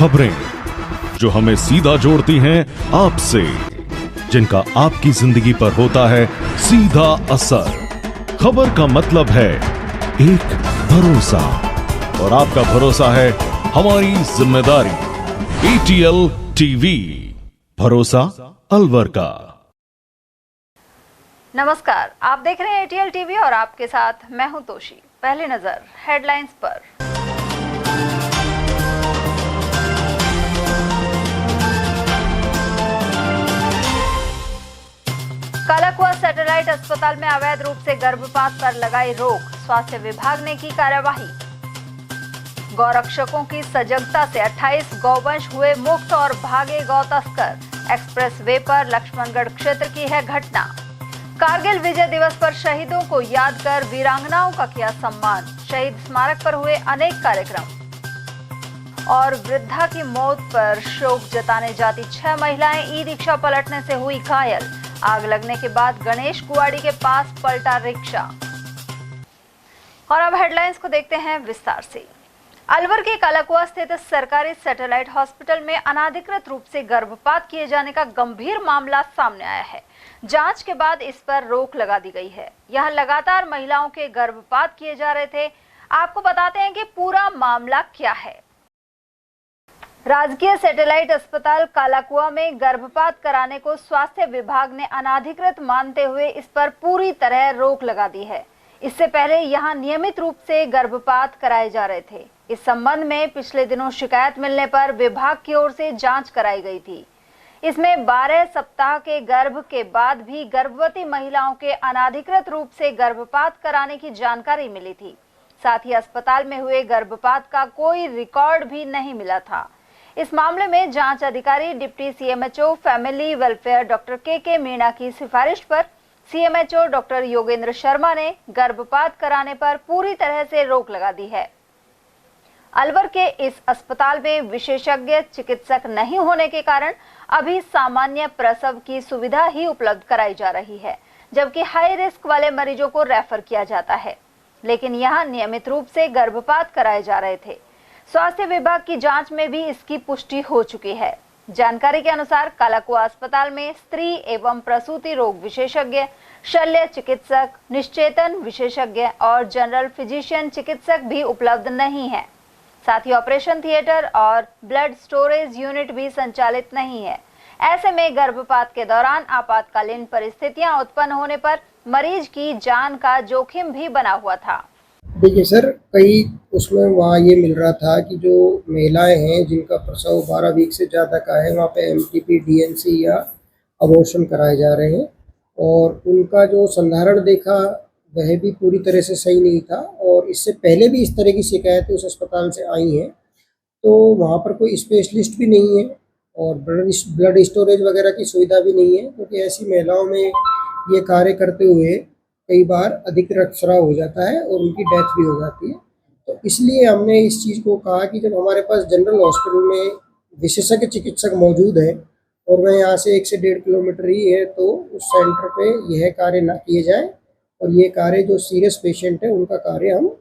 खबरें जो हमें सीधा जोड़ती हैं आपसे, जिनका आपकी जिंदगी पर होता है सीधा असर। खबर का मतलब है एक भरोसा, और आपका भरोसा है हमारी जिम्मेदारी। ATL टीवी, भरोसा अलवर का। नमस्कार, आप देख रहे हैं ATL टीवी और आपके साथ मैं हूं तोशी। पहली नजर हेडलाइंस पर। कालाकुआ सैटेलाइट अस्पताल में अवैध रूप से गर्भपात पर लगाई रोक, स्वास्थ्य विभाग ने की कार्यवाही। गौरक्षकों की सजगता से 28 गौवंश हुए मुक्त और भागे गौ तस्कर। एक्सप्रेस वे पर लक्ष्मणगढ़ क्षेत्र की है घटना। कारगिल विजय दिवस पर शहीदों को याद कर वीरांगनाओं का किया सम्मान। शहीद स्मारक पर हुए अनेक कार्यक्रम। और वृद्धा की मौत पर शोक जताने जाती 6 महिलाएं ई रिक्शा पलटने से हुई घायल। आग लगने के बाद गणेश कुआड़ी के पास पलटा रिक्शा। और अब हेडलाइंस को देखते हैं विस्तार से। अलवर के कालाकुआ स्थित सरकारी सैटेलाइट हॉस्पिटल में अनाधिकृत रूप से गर्भपात किए जाने का गंभीर मामला सामने आया है। जांच के बाद इस पर रोक लगा दी गई है। यहां लगातार महिलाओं के गर्भपात किए जा रहे थे। आपको बताते हैं कि पूरा मामला क्या है। राजकीय सैटेलाइट अस्पताल कालाकुआ में गर्भपात कराने को स्वास्थ्य विभाग ने अनाधिकृत मानते हुए इस पर पूरी तरह रोक लगा दी है। इससे पहले यहां नियमित रूप से गर्भपात कराए जा रहे थे। इस संबंध में पिछले दिनों शिकायत मिलने पर विभाग की ओर से जांच कराई गई थी। इसमें 12 सप्ताह के गर्भ के बाद भी गर्भवती महिलाओं के अनाधिकृत रूप से गर्भपात कराने की जानकारी मिली थी। साथ ही अस्पताल में हुए गर्भपात का कोई रिकॉर्ड भी नहीं मिला था। इस मामले में जांच अधिकारी deputy CMHO family welfare doctor के मीणा की सिफारिश पर CMHO डॉक्टर योगेंद्र शर्मा ने गर्भपात कराने पर पूरी तरह से रोक लगा दी है। अलवर के इस अस्पताल में विशेषज्ञ चिकित्सक नहीं होने के कारण अभी सामान्य प्रसव की सुविधा ही उपलब्ध कराई जा रही है, जबकि हाई रिस्क वाले मरीजों को रेफर किया जाता है। लेकिन यहां नियमित रूप से गर्भपात कराए जा रहे थे। स्वास्थ्य विभाग की जांच में भी इसकी पुष्टि हो चुकी है। जानकारी के अनुसार कालाकुआ अस्पताल में स्त्री एवं प्रसूति रोग विशेषज्ञ, शल्य चिकित्सक, निश्चेतन विशेषज्ञ और जनरल फिजिशियन चिकित्सक भी उपलब्ध नहीं है। साथ ही ऑपरेशन थिएटर और ब्लड स्टोरेज यूनिट भी संचालित नहीं है। ऐसे में गर्भपात के दौरान आपातकालीन परिस्थितियां उत्पन्न होने पर मरीज की जान का जोखिम भी बना हुआ था। देखिए सर, कई उसमें वहाँ ये मिल रहा था कि जो महिलाएं हैं जिनका प्रसव 12 वीक से ज़्यादा का है, वहाँ पे MTP, DNC या अबॉर्शन कराए जा रहे हैं, और उनका जो संधारण देखा वह भी पूरी तरह से सही नहीं था। और इससे पहले भी इस तरह की शिकायतें उस अस्पताल से आई हैं, तो वहाँ पर कोई स्पेशलिस्ट भी नहीं है और ब्लड स्टोरेज वगैरह की सुविधा भी नहीं है, क्योंकि ऐसी महिलाओं में ये कार्य करते हुए कई बार अधिक रक्तस्राव हो जाता है और उनकी डेथ भी हो जाती है। तो इसलिए हमने इस चीज़ को कहा कि जब हमारे पास जनरल हॉस्पिटल में विशेषज्ञ चिकित्सक मौजूद है और वह यहाँ से 1 से 1.5 किलोमीटर ही है, तो उस सेंटर पे यह कार्य ना किए जाए और ये कार्य जो सीरियस पेशेंट है उनका कार्य हम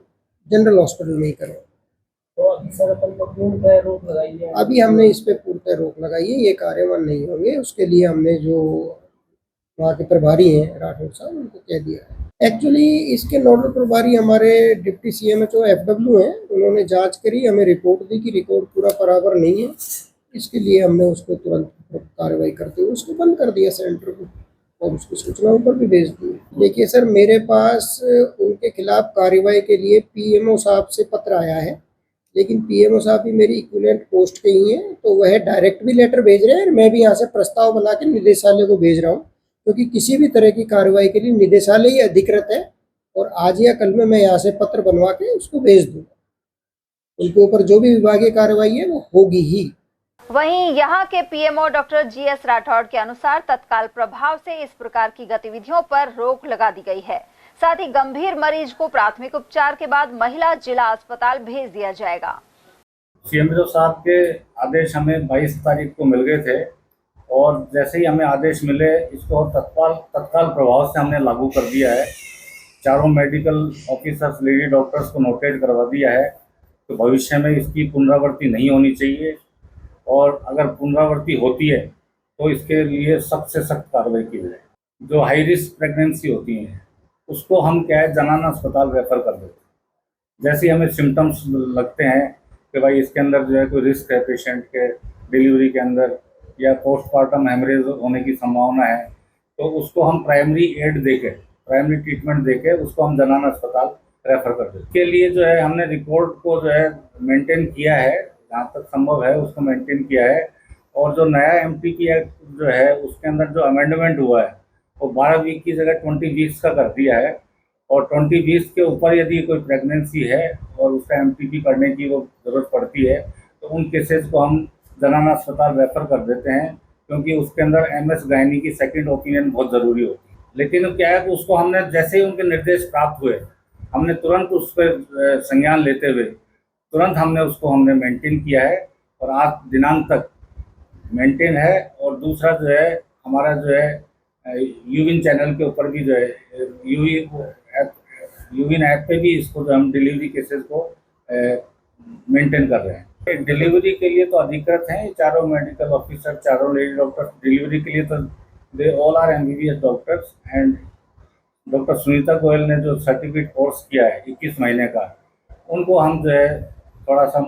जनरल हॉस्पिटल में ही करें। तो अभी सर अपन को पूर्णतः रोक लगाई है? अभी हमने इस पे पूर्णतः रोक लगाई है, ये कार्यवाही नहीं होंगे। उसके लिए हमने जो वहाँ के प्रभारी हैं राठौर साहब, उनको कह दिया है। एक्चुअली इसके नोडल प्रभारी हमारे डिप्टी CMHO FW हैं। उन्होंने जांच करी, हमें रिपोर्ट दी कि रिपोर्ट पूरा बराबर नहीं है। इसके लिए हमने उसको तुरंत कार्रवाई करते हुए उसको बंद कर दिया सेंटर को, और उसकी सूचना ऊपर भी भेज दी। देखिए सर, मेरे पास उनके खिलाफ कार्रवाई के लिए PMO साहब से पत्र आया है, लेकिन PMO साहब भी मेरी इक्विवेलेंट पोस्ट के ही हैं, तो वह डायरेक्ट भी लेटर भेज रहे हैं और मैं भी यहाँ से प्रस्ताव बना के निदेशालय को भेज रहा हूँ, क्योंकि किसी भी तरह की कार्रवाई के लिए निदेशालय ही अधिकृत है। और आज या कल में मैं यहाँ से पत्र बनवा के उसको भेज दूँगा। उनके ऊपर जो भी विभागीय कार्रवाई है वो होगी ही। वहीं यहाँ के PMO डॉक्टर GS राठौड़ के अनुसार तत्काल प्रभाव से इस प्रकार की गतिविधियों पर रोक लगा दी गई है। साथ ही गंभीर मरीज को प्राथमिक उपचार के बाद महिला जिला अस्पताल भेज दिया जाएगा। CMHO साहब के आदेश हमें 22 तारीख को मिल गए थे, और जैसे ही हमें आदेश मिले इसको तत्काल प्रभाव से हमने लागू कर दिया है। चारों मेडिकल ऑफिसर्स, लेडी डॉक्टर्स को नोटिस करवा दिया है, तो भविष्य में इसकी पुनरावृत्ति नहीं होनी चाहिए। और अगर पुनरावृत्ति होती है तो इसके लिए सख्त से सख्त कार्रवाई की जाए। जो हाई रिस्क प्रेगनेंसी होती हैं उसको हम क्या है जनाना अस्पताल रेफर कर देते हैं। जैसे ही हमें सिम्टम्स लगते हैं कि भाई इसके अंदर जो है कोई रिस्क है पेशेंट के डिलीवरी के अंदर या पोस्टमार्टम हेमरेज होने की संभावना है, तो उसको हम प्राइमरी एड देके, प्राइमरी ट्रीटमेंट देके उसको हम जनाना अस्पताल रेफर कर देते हैं। इसके लिए जो है हमने रिकॉर्ड को जो है मेंटेन किया है, जहाँ तक संभव है उसको मेंटेन किया है। और जो नया MTP एक्ट जो है उसके अंदर जो अमेंडमेंट हुआ है वो 12 वीक की जगह 20 वीक्स का कर दिया है। और 20 वीक्स के ऊपर यदि कोई प्रेगनेंसी है और उसका MTP करने की वो ज़रूरत पड़ती है तो उन केसेस को हम जनाना अस्पताल रेफ़र कर देते हैं, क्योंकि उसके अंदर MS गायनी की सेकंड ओपिनियन बहुत ज़रूरी होती है। लेकिन क्या है कि उसको हमने जैसे ही उनके निर्देश प्राप्त हुए हमने तुरंत उस पर संज्ञान लेते हुए तुरंत हमने मेंटेन किया है और आज दिनांक तक मेंटेन है। और दूसरा जो है हमारा जो है यूविन चैनल के ऊपर भी जो है यूविन ऐप पे भी इसको जो हम डिलीवरी केसेस को मेंटेन कर रहे हैं। डिलीवरी के लिए तो अधिकृत हैं चारों मेडिकल ऑफिसर, चारों लेडी डॉक्टर। डिलीवरी के लिए तो they all are MBBS doctors. And doctor Sunita Goyal ने जो सर्टिफिकेट कोर्स किया है 21 महीने का, उनको हम जो है थोड़ा सा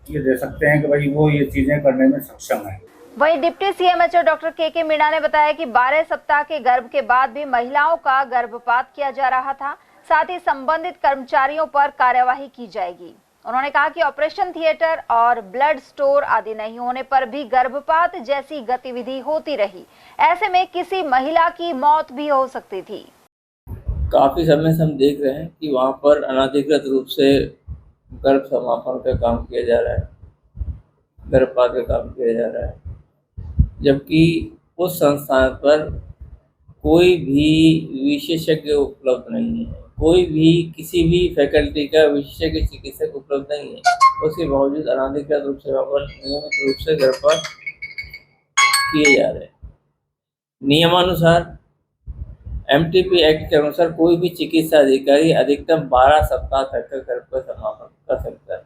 ये दे सकते हैं कि भाई वो ये चीज़ें करने में सक्षम है। वहीं डिप्टी CMHO डॉक्टर के मीणा ने बताया कि 12 सप्ताह के गर्भ के बाद भी महिलाओं का गर्भपात किया जा रहा था, साथ ही संबंधित कर्मचारियों पर कार्यवाही की जाएगी। उन्होंने कहा कि ऑपरेशन थिएटर और ब्लड स्टोर आदि नहीं होने पर भी गर्भपात जैसी गतिविधि होती रही। ऐसे में किसी महिला की मौत भी हो सकती थी। काफ़ी समय से हम देख रहे हैं कि वहाँ पर अनाधिकृत रूप से गर्भ समापन का काम किया जा रहा है, गर्भपात का काम किया जा रहा है, जबकि उस संस्थान पर कोई भी विशेषज्ञ उपलब्ध नहीं है, कोई भी किसी भी फैकल्टी का विशेषज्ञ चिकित्सक उपलब्ध नहीं है। उसके बावजूद अनाधिकृत रूप से वहाँ पर नियमित रूप से गर्भपात किए जा रहे हैं। नियमानुसार MTP एक्ट के अनुसार कोई भी चिकित्सा अधिकारी अधिकतम 12 सप्ताह तक का गर्भ का समापन कर सकता है,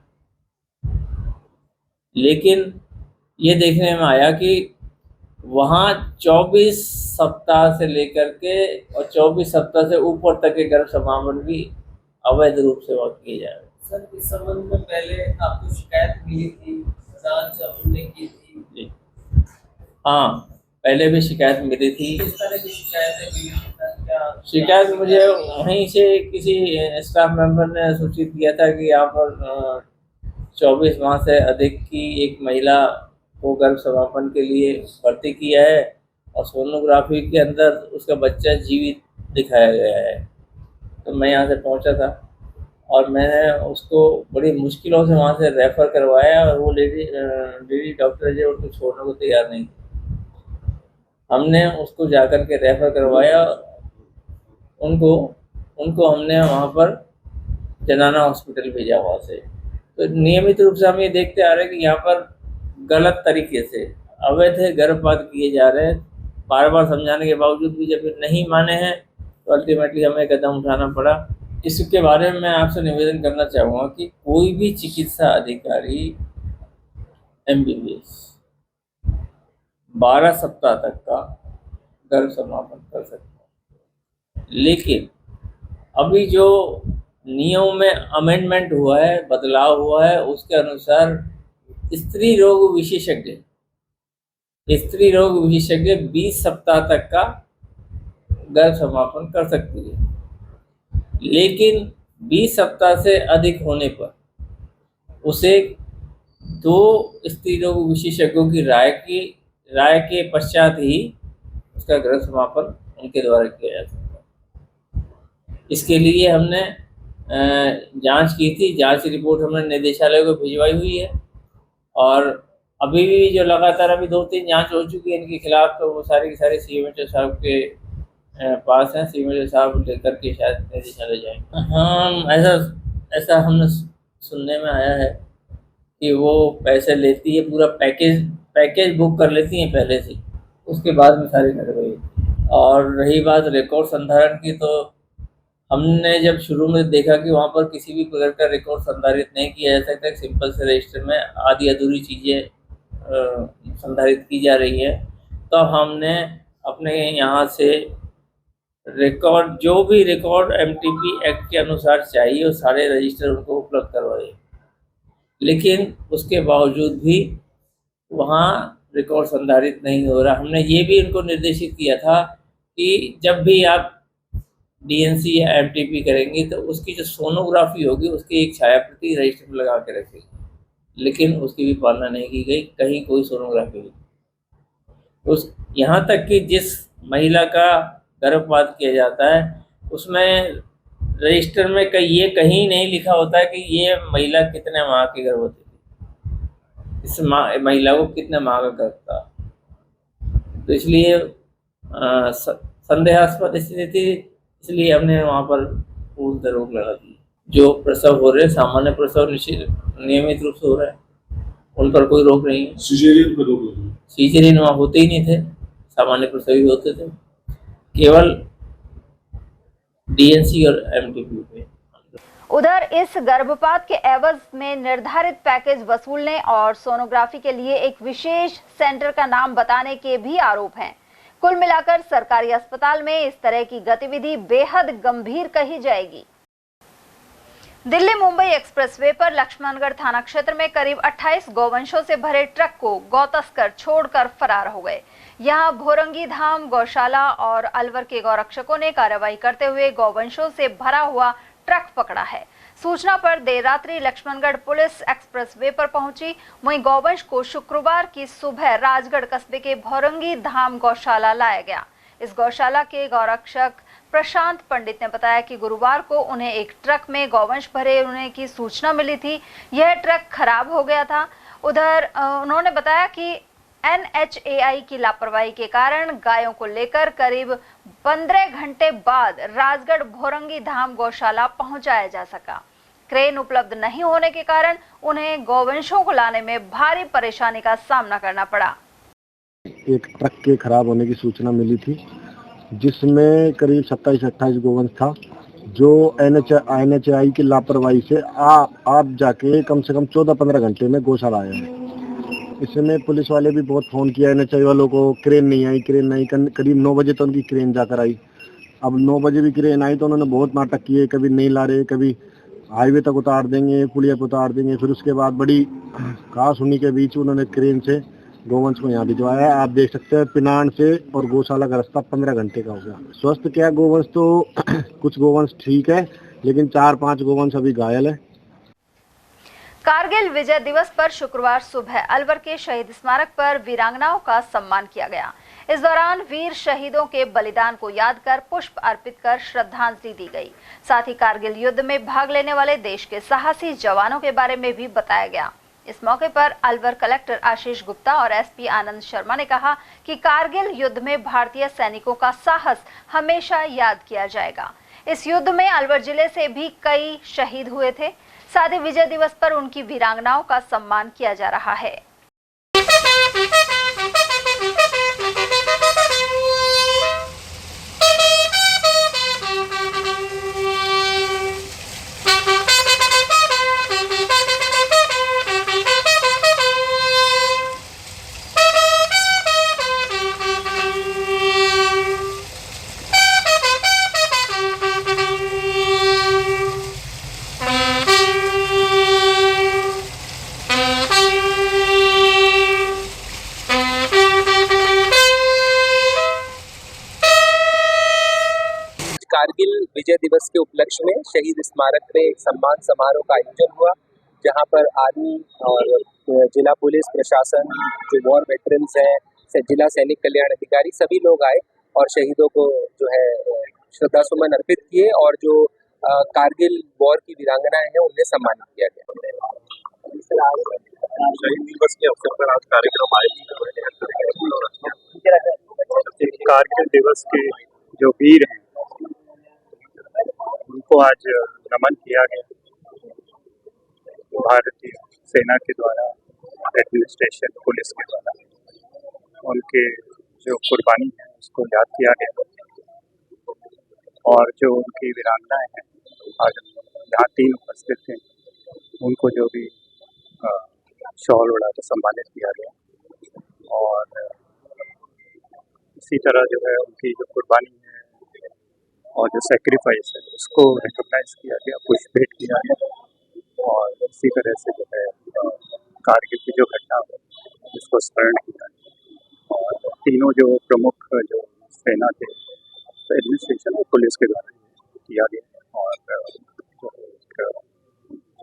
लेकिन ये देखने में आया कि वहाँ 24 सप्ताह से लेकर के और 24 सप्ताह से ऊपर तक के गर्भ समापन भी अवैध रूप से वहाँ किए जा रहे हैं। सर, इस संबंध में पहले आपको शिकायत मिली थी, जांच हमने की थी? हाँ, पहले भी शिकायत मिली थी। किस तरह की शिकायतें मिली थी? शिकायत मुझे वहीं से किसी स्टाफ मेंबर ने सूचित किया था कि यहाँ पर 24 माह से अधिक की एक महिला को गर्भ समापन के लिए भर्ती किया है और सोनोग्राफी के अंदर उसका बच्चा जीवित दिखाया गया है। तो मैं यहाँ से पहुँचा था और मैंने उसको बड़ी मुश्किलों से वहाँ से रेफ़र करवाया और वो लेडी डॉक्टर जो उनको छोड़ने को तैयार नहीं थी। हमने उसको जाकर के रेफ़र करवाया, उनको हमने वहाँ पर जनाना हॉस्पिटल भेजा वहाँ से। तो नियमित रूप से हम ये देखते आ रहे हैं कि यहाँ पर गलत तरीके से अवैध गर्भपात किए जा रहे हैं। बार बार समझाने के बावजूद भी जब नहीं माने हैं तो अल्टीमेटली हमें कदम उठाना पड़ा। इसके बारे में मैं आपसे निवेदन करना चाहूँगा कि कोई भी चिकित्सा अधिकारी MBBS 12 सप्ताह तक का गर्भ समापन कर सकता है, लेकिन अभी जो नियम में अमेंडमेंट हुआ है, बदलाव हुआ है, उसके अनुसार स्त्री रोग विशेषज्ञ 20 सप्ताह तक का गर्भ समापन कर सकती है, लेकिन 20 सप्ताह से अधिक होने पर उसे 2 स्त्री रोग विशेषज्ञों की राय के पश्चात ही उसका गर्भ समापन उनके द्वारा किया जा सकता है। इसके लिए हमने जांच की थी, जांच रिपोर्ट हमने निदेशालय को भिजवाई हुई है और अभी भी जो लगातार अभी 2-3 जांच हो चुकी है इनके खिलाफ, तो वो सारी की सारी CMHO साहब के पास हैं। CMHO साहब लेकर के शायद निदेशालय जाएंगे। हाँ, ऐसा हमने सुनने में आया है कि वो पैसे लेती है, पूरा पैकेज बुक कर लेती हैं पहले से, उसके बाद में सारी कार्रवाई। और रही बात रिकॉर्ड संधारण की, तो हमने जब शुरू में देखा कि वहाँ पर किसी भी प्रकार का रिकॉर्ड संधारित नहीं किया जा सकता, सिंपल से रजिस्टर में आधी अधूरी चीज़ें संधारित की जा रही है, तो हमने अपने यहाँ से रिकॉर्ड, जो भी रिकॉर्ड एमटीपी एक्ट के अनुसार चाहिए, वो सारे रजिस्टर उनको उपलब्ध करवाए। लेकिन उसके बावजूद भी वहाँ रिकॉर्ड संधारित नहीं हो रहा। हमने ये भी उनको निर्देशित किया था कि जब भी आप डीएनसी या एमटीपी करेंगे तो उसकी जो सोनोग्राफी होगी उसकी एक छायाप्रति रजिस्टर में लगा के रखेंगे, लेकिन उसकी भी पालना नहीं की गई, कहीं कोई सोनोग्राफी नहीं। उस यहाँ तक कि जिस महिला का गर्भपात किया जाता है उसमें रजिस्टर में ये कहीं नहीं लिखा होता है कि ये महिला कितने माह की गर्भवती थी, इस महिला को कितने माह का गर्भ था। तो इसलिए संदेहास्पद स्थिति थी, इसलिए हमने वहाँ पर पूर्ण रोक लगा दी। जो प्रसव हो रहे सामान्य प्रसव नियमित रूप से हो रहा है, उन पर कोई रोक नहीं है। सीजरियन वहाँ होते ही नहीं थे, सामान्य प्रसव ही होते थे, केवल डीएनसी और एमटीपी पे। उधर इस गर्भपात के एवज में निर्धारित पैकेज वसूलने और सोनोग्राफी के लिए एक विशेष सेंटर का नाम बताने के भी आरोप हैं। कुल मिलाकर सरकारी अस्पताल में इस तरह की गतिविधि बेहद गंभीर कही जाएगी। दिल्ली मुंबई एक्सप्रेसवे पर लक्ष्मणगढ़ थाना क्षेत्र में करीब 28 गौवंशों से भरे ट्रक को गौतस्कर छोड़कर फरार हो गए। यहां भोरंगी धाम गौशाला और अलवर के गौरक्षकों ने कार्रवाई करते हुए गौवंशों से भरा हुआ ट्रक पकड़ा है। सूचना पर देर रात्रि लक्ष्मणगढ़ पुलिस एक्सप्रेसवे पर पहुंची। वहीं गौवंश को शुक्रवार की सुबह राजगढ़ कस्बे के भोरंगी धाम गौशाला लाया गया। इस गौशाला के गौरक्षक प्रशांत पंडित ने बताया कि गुरुवार को उन्हें एक ट्रक में गौवंश भरे होने की सूचना मिली थी। यह ट्रक खराब हो गया था। उधर उन्होंने बताया कि NHAI की लापरवाही के कारण गायों को लेकर करीब 15 घंटे बाद राजगढ़ भोरंगी धाम गौशाला पहुंचाया जा सका। क्रेन उपलब्ध नहीं होने के कारण उन्हें गौवंशों को लाने में भारी परेशानी का सामना करना पड़ा। एक ट्रक के खराब होने की सूचना मिली थी, जिसमें करीब 27-28 गोवंश था, जो NHAI की लापरवाही से आप जाके कम से कम 14-15 घंटे में गौशाला आया है। इसमें पुलिस वाले भी बहुत फ़ोन किया NHAI वालों को, क्रेन नहीं आई। करीब 9 बजे तो उनकी क्रेन जाकर आई। अब 9 बजे भी क्रेन आई तो उन्होंने बहुत नाटक किए, कभी नहीं ला रहे, कभी हाईवे तक उतार देंगे, पुलिया पर उतार देंगे। फिर उसके बाद बड़ी कहा-सुनी के बीच उन्होंने क्रेन से गोवंश को यहाँ भिजवाया। आप देख सकते हैं पिनान से और गौशाला का रास्ता 15 घंटे का हो गया। स्वस्थ क्या गोवंश तो कुछ गोवंश ठीक है, लेकिन 4-5 गोवंश अभी घायल है। कारगिल विजय दिवस पर शुक्रवार सुबह अलवर के शहीद स्मारक पर वीरांगनाओं का सम्मान किया गया। इस दौरान वीर शहीदों के बलिदान को याद कर पुष्प अर्पित कर श्रद्धांजलि दी गई। साथ ही कारगिल युद्ध में भाग लेने वाले देश के साहसी जवानों के बारे में भी बताया गया। इस मौके पर अलवर कलेक्टर आशीष गुप्ता और SP आनंद शर्मा ने कहा कि कारगिल युद्ध में भारतीय सैनिकों का साहस हमेशा याद किया जाएगा। इस युद्ध में अलवर जिले से भी कई शहीद हुए थे। साथ ही विजय दिवस पर उनकी वीरांगनाओं का सम्मान किया जा रहा है। कारगिल विजय दिवस के उपलक्ष्य में शहीद स्मारक में एक सम्मान समारोह का आयोजन हुआ, जहां पर आर्मी और जिला पुलिस प्रशासन, जो वॉर वेटरन्स हैं, जिला सैनिक कल्याण अधिकारी, सभी लोग आए और शहीदों को जो है श्रद्धा सुमन अर्पित किए और जो कारगिल वॉर की वीरांगनाएं हैं उन्हें सम्मानित किया गया। शहीद दिवस के अवसर पर आज कार्यक्रम आयोजित हुए हैं। कारगिल दिवस के जो वीर हैं उनको आज नमन किया गया। भारतीय सेना के द्वारा, एडमिनिस्ट्रेशन, पुलिस के द्वारा उनके जो कुर्बानी है उसको याद किया गया और जो उनकी वीरांगनाएं हैं आज यहाँ 3 उपस्थित थे, उनको जो भी शॉल उड़ा कर सम्मानित किया गया। इसी तरह जो है उनकी जो कुर्बानी है और जो सेक्रीफाइस है उसको रिकॉग्नाइज किया गया, पुष्प भेंट किया गया। और इसी तरह से जो है कारगिल की जो घटना है उसको स्मरण किया। और तीनों जो प्रमुख जो सेना के एडमिनिस्ट्रेशन और पुलिस के द्वारा किया गया और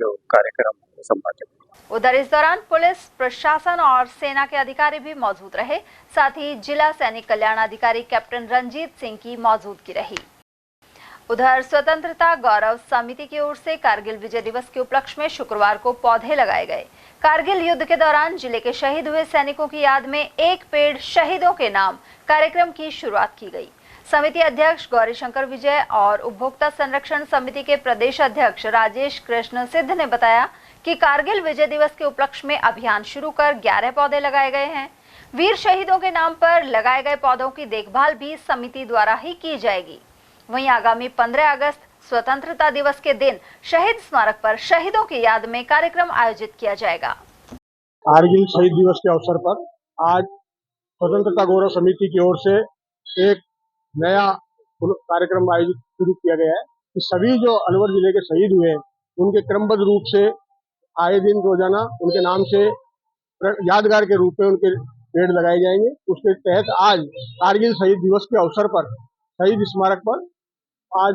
जो कार्यक्रम संपादित। उधर इस दौरान पुलिस प्रशासन और सेना के अधिकारी भी मौजूद रहे। साथ ही जिला सैनिक कल्याण अधिकारी कैप्टन रंजीत सिंह की मौजूदगी रही। उधर स्वतंत्रता गौरव समिति की ओर से कारगिल विजय दिवस के उपलक्ष्य में शुक्रवार को पौधे लगाए गए। कारगिल युद्ध के दौरान जिले के शहीद हुए सैनिकों की याद में एक पेड़ शहीदों के नाम कार्यक्रम की शुरुआत की गई। समिति अध्यक्ष गौरीशंकर विजय और उपभोक्ता संरक्षण समिति के प्रदेश अध्यक्ष राजेश कृष्ण सिद्ध ने बताया कि कारगिल विजय दिवस के उपलक्ष्य में अभियान शुरू कर 11 पौधे लगाए गए हैं। वीर शहीदों के नाम पर लगाए गए पौधों की देखभाल भी समिति द्वारा ही की जाएगी। वहीं आगामी 15 अगस्त स्वतंत्रता दिवस के दिन शहीद स्मारक पर शहीदों की याद में कार्यक्रम आयोजित किया जाएगा। कारगिल शहीद दिवस के अवसर पर आज स्वतंत्रता गौरव समिति की ओर से एक नया कार्यक्रम आयोजित शुरू किया गया है कि सभी जो अलवर जिले के शहीद हुए हैं उनके क्रमबद्ध रूप से आए दिन रोजाना उनके नाम से यादगार के रूप में उनके पेड़ लगाए जाएंगे। उसके तहत आज कारगिल शहीद दिवस के अवसर पर शहीद स्मारक पर आज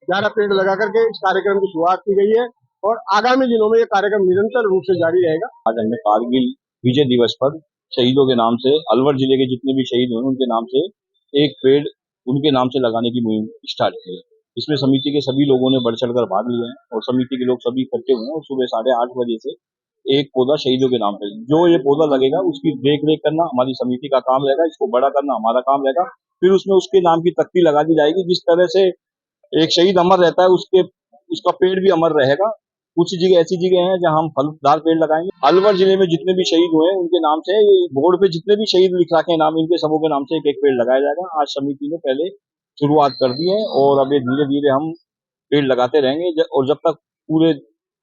11 पेड़ लगा करके इस कार्यक्रम की शुरुआत की गई है और आगामी दिनों में ये कार्यक्रम निरंतर रूप से जारी रहेगा। आज हमने कारगिल विजय दिवस पर शहीदों के नाम से अलवर जिले के जितने भी शहीद हुए उनके नाम से एक पेड़ उनके नाम से लगाने की मुहिम स्टार्ट की है। इसमें समिति के सभी लोगों ने बढ़ चढ़कर भाग लिया है और समिति के लोग सभी इकट्ठे हुए हैं और सुबह 8:30 बजे से एक पौधा शहीदों के नाम पे जो ये पौधा लगेगा उसकी देख रेख करना हमारी समिति का काम रहेगा, इसको बड़ा करना हमारा काम रहेगा। फिर उसमें उसके नाम की तख्ती लगा दी जाएगी। जिस तरह से एक शहीद अमर रहता है उसका पेड़ भी अमर रहेगा। कुछ जगह ऐसी जगह हैं जहां हम फलदार पेड़ लगाएंगे। अलवर जिले में जितने भी शहीद हुए हैं उनके नाम से बोर्ड पे जितने भी शहीद लिख रखे हैं नाम, इनके सबों के नाम से एक पेड़ लगाया जाएगा। आज समिति ने पहले शुरुआत कर दी है और अब ये धीरे धीरे हम पेड़ लगाते रहेंगे और जब तक पूरे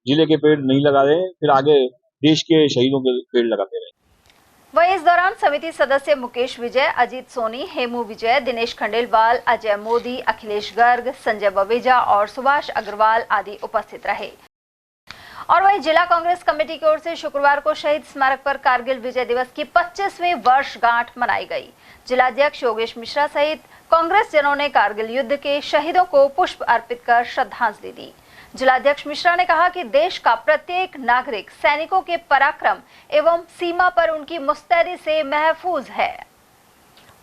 जिले के पेड़ नहीं लगा रहे फिर आगे देश के शहीदों के पेड़ लगाते रहेंगे। वहीं इस दौरान समिति सदस्य मुकेश विजय, अजीत सोनी, हेमू विजय, दिनेश खंडेलवाल, अजय मोदी, अखिलेश गर्ग, संजय बवेजा और सुभाष अग्रवाल आदि उपस्थित रहे। और वहीं जिला कांग्रेस कमेटी की ओर से शुक्रवार को शहीद स्मारक पर कारगिल विजय दिवस की 25वीं वर्षगांठ मनाई गई। जिलाध्यक्ष योगेश मिश्रा सहित कांग्रेस जनों ने कारगिल युद्ध के शहीदों को पुष्प अर्पित कर श्रद्धांजलि दी। जिलाध्यक्ष मिश्रा ने कहा कि देश का प्रत्येक नागरिक सैनिकों के पराक्रम एवं सीमा पर उनकी मुस्तैदी से महफूज है।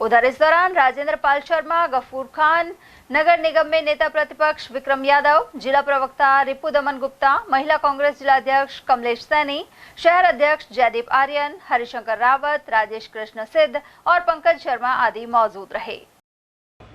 उधर इस दौरान राजेंद्र पाल शर्मा, गफूर खान, नगर निगम में नेता प्रतिपक्ष विक्रम यादव, जिला प्रवक्ता रिपु दमन गुप्ता, महिला कांग्रेस जिलाध्यक्ष कमलेश सैनी, शहर अध्यक्ष जयदीप आर्यन, हरिशंकर रावत, राजेश कृष्ण सिद्ध और पंकज शर्मा आदि मौजूद रहे।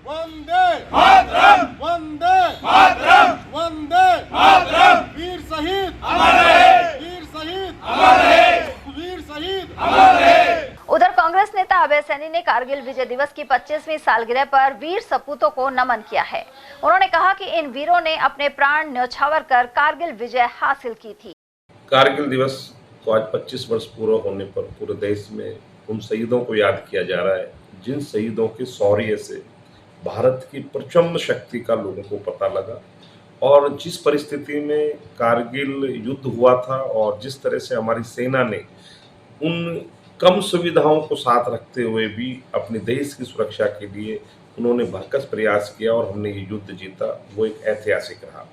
वंदे मातरम, वंदे मातरम, वंदे मातरम। वीर शहीद अमर रहे, वीर शहीद अमर रहे, वीर शहीद अमर रहे। उधर कांग्रेस नेता अभय सैनी ने कारगिल विजय दिवस की 25वीं सालगिरह पर वीर सपूतों को नमन किया है। उन्होंने कहा कि इन वीरों ने अपने प्राण न्यौछावर कर कारगिल विजय हासिल की थी। कारगिल दिवस को आज 25 वर्ष पूरा होने पर पूरे देश में उन शहीदों को याद किया जा रहा है जिन शहीदों के शौर्य से भारत की प्रचंड शक्ति का लोगों को पता लगा और जिस परिस्थिति में कारगिल युद्ध हुआ था और जिस तरह से हमारी सेना ने उन कम सुविधाओं को साथ रखते हुए भी अपने देश की सुरक्षा के लिए उन्होंने भरकस प्रयास किया और हमने ये युद्ध जीता, वो एक ऐतिहासिक रहा।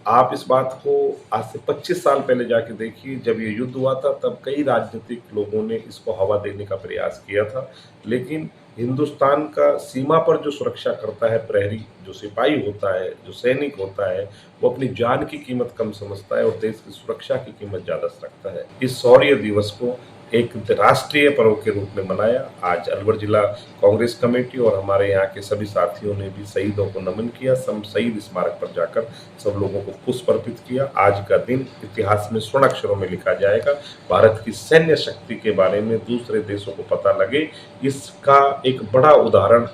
आप इस बात को आज से 25 साल पहले जाके देखिए, जब ये युद्ध हुआ था तब कई राजनीतिक लोगों ने इसको हवा देने का प्रयास किया था, लेकिन हिंदुस्तान का सीमा पर जो सुरक्षा करता है प्रहरी, जो सिपाही होता है, जो सैनिक होता है, वो अपनी जान की कीमत कम समझता है और देश की सुरक्षा की कीमत ज़्यादा रखता है। इस शौर्य दिवस को एक राष्ट्रीय पर्व के रूप में मनाया। आज अलवर जिला कांग्रेस कमेटी और हमारे यहाँ के सभी साथियों ने भी शहीदों को नमन किया। सब शहीद स्मारक पर जाकर सब लोगों को पुष्प अर्पित किया। आज का दिन इतिहास में स्वर्ण अक्षरों में लिखा जाएगा। भारत की सैन्य शक्ति के बारे में दूसरे देशों को पता लगे, इसका एक बड़ा उदाहरण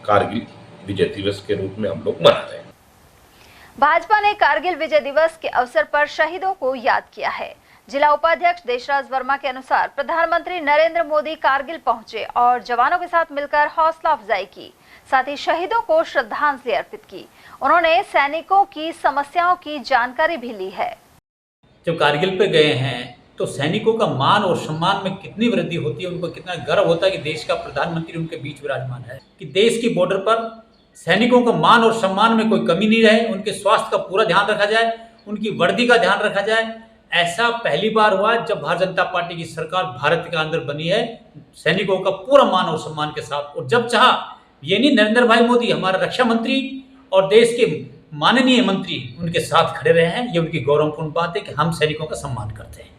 कारगिल विजय दिवस के रूप में हम लोग मना रहे हैं। भाजपा ने कारगिल विजय दिवस के अवसर पर शहीदों को याद किया है। जिला उपाध्यक्ष देशराज वर्मा के अनुसार प्रधानमंत्री नरेंद्र मोदी कारगिल पहुंचे और जवानों के साथ मिलकर हौसला अफजाई की, साथ ही शहीदों को श्रद्धांजलि अर्पित की। उन्होंने सैनिकों की समस्याओं की जानकारी भी ली है। जब कारगिल पे गए हैं तो सैनिकों का मान और सम्मान में कितनी वृद्धि होती है, उनको कितना गर्व होता है कि देश का प्रधानमंत्री उनके बीच विराजमान है, कि देश की बॉर्डर पर सैनिकों का मान और सम्मान में कोई कमी नहीं रहे, उनके स्वास्थ्य का पूरा ध्यान रखा जाए, उनकी वर्दी का ध्यान रखा जाए। ऐसा पहली बार हुआ जब भारतीय जनता पार्टी की सरकार भारत के अंदर बनी है, सैनिकों का पूरा मान और सम्मान के साथ। और जब चाहा, ये नहीं नरेंद्र भाई मोदी हमारा रक्षा मंत्री और देश के माननीय मंत्री उनके साथ खड़े रहे हैं, ये उनकी गौरवपूर्ण बात है कि हम सैनिकों का सम्मान करते हैं।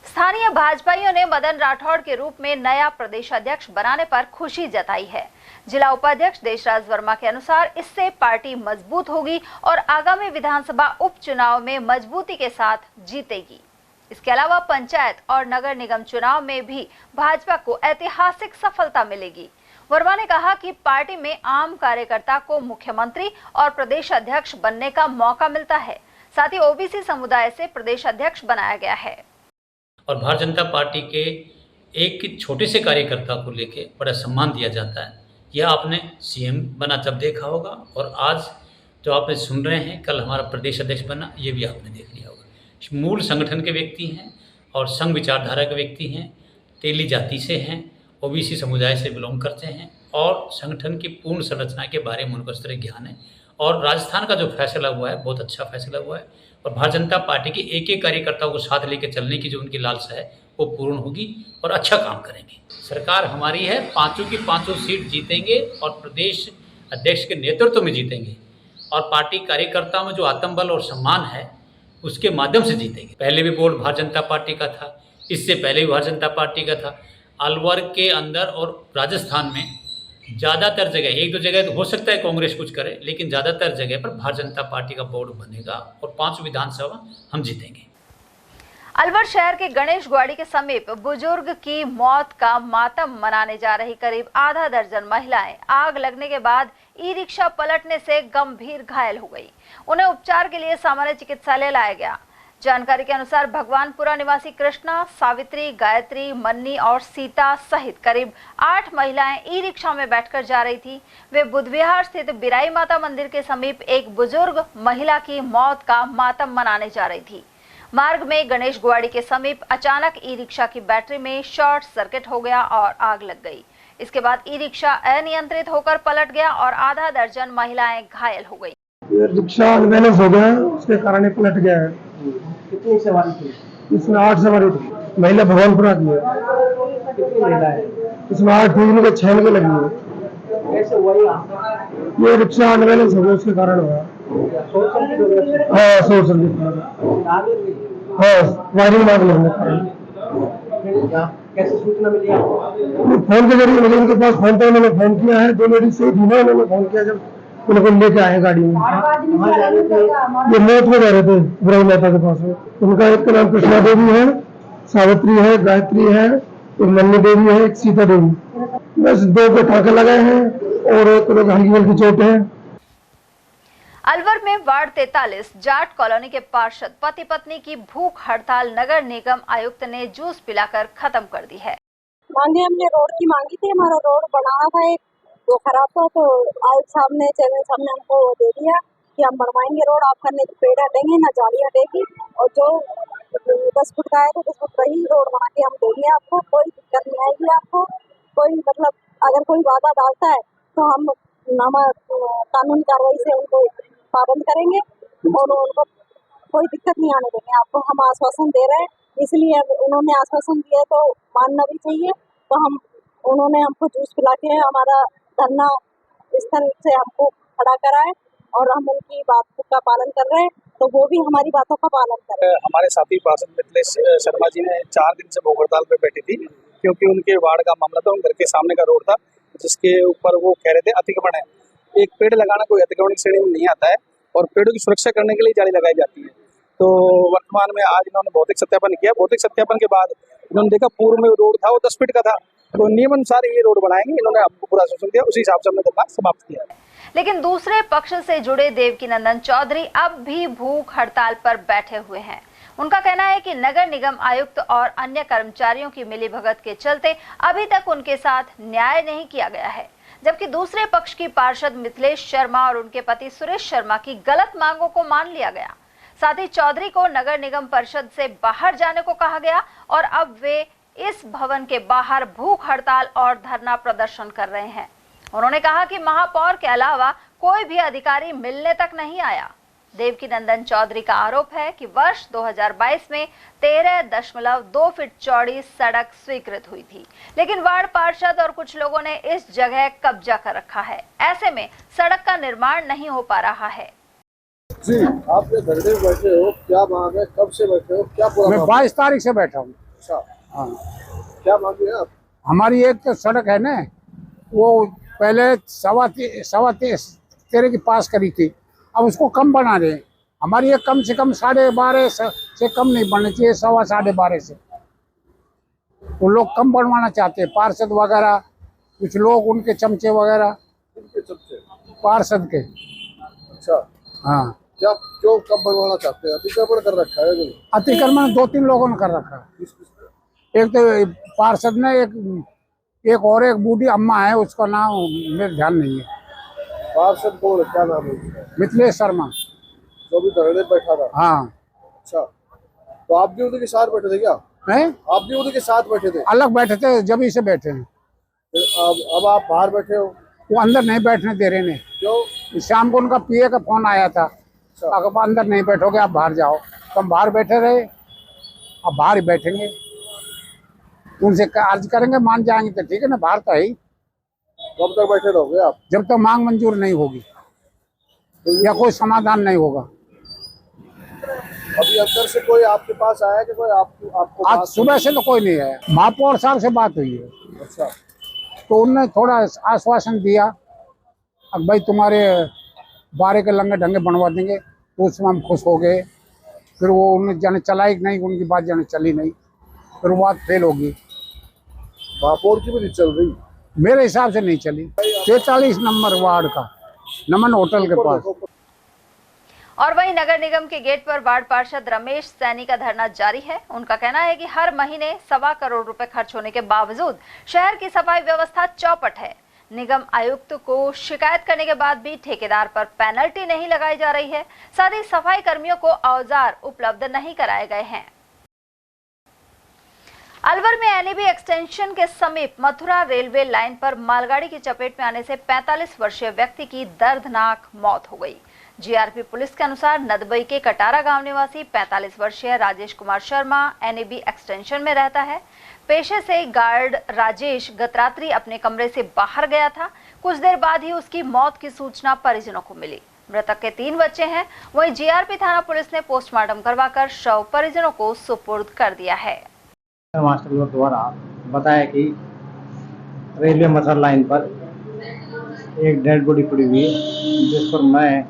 स्थानीय भाजपाइयों ने मदन राठौड़ के रूप में नया प्रदेश अध्यक्ष बनाने पर खुशी जताई है। जिला उपाध्यक्ष देशराज वर्मा के अनुसार इससे पार्टी मजबूत होगी और आगामी विधानसभा उपचुनाव में मजबूती के साथ जीतेगी। इसके अलावा पंचायत और नगर निगम चुनाव में भी भाजपा को ऐतिहासिक सफलता मिलेगी। वर्मा ने कहा कि पार्टी में आम कार्यकर्ता को मुख्यमंत्री और प्रदेश अध्यक्ष बनने का मौका मिलता है, साथ ही ओबीसी समुदाय से प्रदेश अध्यक्ष बनाया गया है। और भारतीय जनता पार्टी के एक छोटे से कार्यकर्ता को लेके बड़ा सम्मान दिया जाता है। यह आपने सीएम बना तब देखा होगा और आज जो आपने सुन रहे हैं, कल हमारा प्रदेश अध्यक्ष बना, ये भी आपने देख लिया होगा। मूल संगठन के व्यक्ति हैं और संघ विचारधारा के व्यक्ति हैं, तेली जाति से हैं, ओबीसी समुदाय से बिलोंग करते हैं और संगठन की पूर्ण संरचना के बारे में उनको इस तरह ज्ञान है। और राजस्थान का जो फैसला हुआ है बहुत अच्छा फैसला हुआ है और भारतीय जनता पार्टी के एक एक कार्यकर्ताओं को साथ लेकर चलने की जो उनकी लालसा है वो पूर्ण होगी और अच्छा काम करेंगे। सरकार हमारी है, पांचों की पांचों सीट जीतेंगे और प्रदेश अध्यक्ष के नेतृत्व में जीतेंगे और पार्टी कार्यकर्ताओं में जो आत्मबल और सम्मान है उसके माध्यम से जीतेंगे। पहले भी बोर्ड भारतीय जनता पार्टी का था, इससे पहले भी भारतीय जनता पार्टी का था। अलवर के अंदर और राजस्थान में ज़्यादातर जगह, एक दो जगह तो हो सकता है कांग्रेस कुछ करे, लेकिन ज़्यादातर जगह पर भारतीय जनता पार्टी का बोर्ड बनेगा और 5 विधानसभा हम जीतेंगे। अलवर शहर के गणेश ग्वाड़ी के समीप बुजुर्ग की मौत का मातम मनाने जा रही करीब आधा दर्जन महिलाएं आग लगने के बाद ई रिक्शा पलटने से गंभीर घायल हो गई। उन्हें उपचार के लिए सामान्य चिकित्सालय लाया गया। जानकारी के अनुसार भगवानपुरा निवासी कृष्णा, सावित्री, गायत्री, मन्नी और सीता सहित करीब 8 महिलाएं ई रिक्शा में बैठकर जा रही थी। वे बुधविहार स्थित बिराई माता मंदिर के समीप एक बुजुर्ग महिला की मौत का मातम मनाने जा रही थी। मार्ग में गणेश ग्वाड़ी के समीप अचानक ई रिक्शा की बैटरी में शॉर्ट सर्किट हो गया और आग लग गई। इसके बाद ई रिक्शा अनियंत्रित होकर पलट गया और आधा दर्जन महिलाएं घायल हो गई। रिक्शा अनबैलेंस हो गया, उसके कारण ये पलट गया है। कितनी सवारी थी? इसमें 8 सवारी थी। महिला भगवानपुरा की है। कितनी महिला है? इसमें 8 थी, के 6 में लगी है। कैसे हुआ ये रिक्शा अनबैलेंस हो गया, उसके कारण हुआ। शॉर्ट सर्किट हो गया? हाँ, शॉर्ट सर्किट। हाँ, वायरिंग आग लगने के कारण। कैसे सूचना मिली आपको? फोन के जरिए मुझे, उनके पास फोन था, उन्होंने फोन किया है। 2 लेडीज से थी ना, उन्होंने फोन किया जब उनको लेके आए गाड़ी में। ये मौत में जा रहे थे बुराई माता के पास में। उनका एक का नाम कृष्णा देवी है, सावित्री है, गायत्री है, एक मन्नी देवी है, एक सीता देवी। बस 2 के टाँके लगाए हैं और एक लोग हल्की हल्की चोट है। अलवर में वार्ड 43 जाट कॉलोनी के पार्षद पति पत्नी की भूख हड़ताल नगर निगम आयुक्त ने जूस पिलाकर खत्म कर दी है। मांगे हमने रोड की मांगी थी, हमारा रोड बनाना था एक, वो खराब था, तो आयुक्त साहब ने चेयरमैन साहब ने हमको दे दिया कि हम बनवाएंगे रोड, आपका न पेड़ हटेंगे न जाली हटेगी और जो 10 फुट का है तो 10 फुट का ही रोड बना के हम देंगे आपको, कोई दिक्कत नहीं आएगी आपको। कोई मतलब अगर कोई वादा डालता है तो हम कानूनी कार्रवाई से उनको पाबंद करेंगे और उनको कोई दिक्कत नहीं आने देंगे आपको। हम आश्वासन दे रहे हैं, इसलिए उन्होंने आश्वासन दिया तो मानना भी चाहिए। तो उन्होंने हमको जूस पिला के हमारा धरना स्थल से हमको खड़ा कराए और हम उनकी बात का पालन कर रहे हैं, तो वो भी हमारी बातों का पालन कर रहे हैं। हमारे साथी पार्षद मिथिलेश शर्मा जी ने 4 दिन से भूख हड़ताल पे बैठी थी, क्योंकि उनके वार्ड का मामला था। उनके घर के सामने का रोड था जिसके ऊपर वो कह रहे थे अतिक्रमण है। एक पेड़ लगाना कोई अतिक्रमण की श्रेणी में नहीं आता है और पेड़ों की सुरक्षा करने के लिए जाली लगाई जाती है। तो वर्तमान में आज इन्होंने भौतिक सत्यापन किया। भौतिक सत्यापन के बाद इन्होंने देखा पूर्व में रोड था वो 10 फीट का था, तो नियम अनुसार ये रोड बनाएंगे। इन्होंने हमको पूरा आश्वासन दिया, उसी हिसाब से हमने धरना समाप्त किया। लेकिन दूसरे पक्ष से जुड़े देवकीनंदन चौधरी अब भी भूख हड़ताल पर बैठे हुए हैं। उनका कहना है कि नगर निगम आयुक्त और अन्य कर्मचारियों की मिलीभगत के चलते अभी तक उनके साथ न्याय नहीं किया गया है, जबकि दूसरे पक्ष की पार्षद मिथिलेश शर्मा और उनके पति सुरेश शर्मा की गलत मांगों को मान लिया गया। साथ ही चौधरी को नगर निगम परिषद से बाहर जाने को कहा गया और अब वे इस भवन के बाहर भूख हड़ताल और धरना प्रदर्शन कर रहे हैं। उन्होंने कहा कि महापौर के अलावा कोई भी अधिकारी मिलने तक नहीं आया। देवकीनंदन चौधरी का आरोप है कि वर्ष 2022 में 13.2 फीट चौड़ी सड़क स्वीकृत हुई थी, लेकिन वार्ड पार्षद और कुछ लोगों ने इस जगह कब्जा कर रखा है। ऐसे में सड़क का निर्माण नहीं हो पा रहा है। जी, आप ये धरने में बैठे हो, क्या मांग है? कब से बैठे हो? क्या पूरा? मैं 22 तारीख से बैठा हूँ। अच्छा, हाँ। क्या मांग है आप? हमारी एक तो सड़क है ना, वो पहले 13.5 की पास करी थी, अब उसको कम बना रहे हैं। हमारी ये कम से कम 12.5 से कम नहीं बननी चाहिए, 12.5 से। वो लोग कम बनवाना चाहते हैं, पार्षद वगैरह, कुछ लोग उनके चमचे वगैरह। किनके चमचे? पार्षद के। अच्छा, हाँ। क्या क्यों कम बनवाना चाहते हैं? अतिक्रमण कर रखा है? अतिक्रमण 2-3 लोगों ने कर रखा है। एक तो पार्षद ने, एक और एक बूढ़ी अम्मा है, उसका नाम मेरे ध्यान नहीं है। पार्षद कौन है? क्या नाम है उसका? मिथिलेश शर्मा, जो भी धरने बैठा था। हाँ। अच्छा, तो आप भी उनके साथ बैठे थे क्या? हैं? आप भी उनके साथ बैठे थे? अलग बैठे थे, जब ही से बैठे हैं। अब आप बाहर बैठे हो? वो अंदर नहीं बैठने दे रहे ने। क्यों? शाम को उनका पीए का फोन आया था, अगर अंदर नहीं बैठोगे आप बाहर जाओ। तो हम बाहर बैठे रहे, अब बाहर ही बैठेंगे, उनसे अर्ज करेंगे, मान जाएंगे तो ठीक है ना, बाहर तो है ही। कब तक बैठे रहोगे आप? जब तक मांग मंजूर नहीं होगी या कोई समाधान नहीं होगा। अभी अंदर से कोई आपके पास आया कि कोई आपको? आज सुबह से तो कोई नहीं आया। महापौर साहब से बात हुई है। अच्छा, तो उन्होंने थोड़ा आश्वासन दिया, अब भाई तुम्हारे बारे के लंगे ढंगे बनवा देंगे, तो उसमें हम खुश हो गए। फिर वो उन्हें जाने चलाई नहीं, उनकी बात जाने चली नहीं, फिर वो बात फेल होगी। महापौर की भी नहीं चल रही? मेरे हिसाब से नहीं चली। 43 नंबर वार्ड का नमन होटल के पास। और वहीं नगर निगम के गेट पर वार्ड पार्षद रमेश सैनी का धरना जारी है। उनका कहना है कि हर महीने 1.25 करोड़ रुपए खर्च होने के बावजूद शहर की सफाई व्यवस्था चौपट है। निगम आयुक्त को शिकायत करने के बाद भी ठेकेदार पर पेनल्टी नहीं लगाई जा रही है। साथ ही सफाई कर्मियों को औजार उपलब्ध नहीं कराए गए हैं। अलवर में एनएबी एक्सटेंशन के समीप मथुरा रेलवे लाइन पर मालगाड़ी की चपेट में आने से 45 वर्षीय व्यक्ति की दर्दनाक मौत हो गई। जीआरपी पुलिस के अनुसार नदबई के कटारा गांव निवासी 45 वर्षीय राजेश कुमार शर्मा एनएबी एक्सटेंशन में रहता है। पेशे से गार्ड राजेश गत रात्रि अपने कमरे से बाहर गया था। कुछ देर बाद ही उसकी मौत की सूचना परिजनों को मिली। मृतक के 3 बच्चे हैं। वहीं जीआरपी थाना पुलिस ने पोस्टमार्टम करवाकर शव परिजनों को सुपुर्द कर दिया है। मास्टर लोग द्वारा बताया कि रेलवे मथुरा लाइन पर एक डेड बॉडी पड़ी हुई है, जिस पर मैं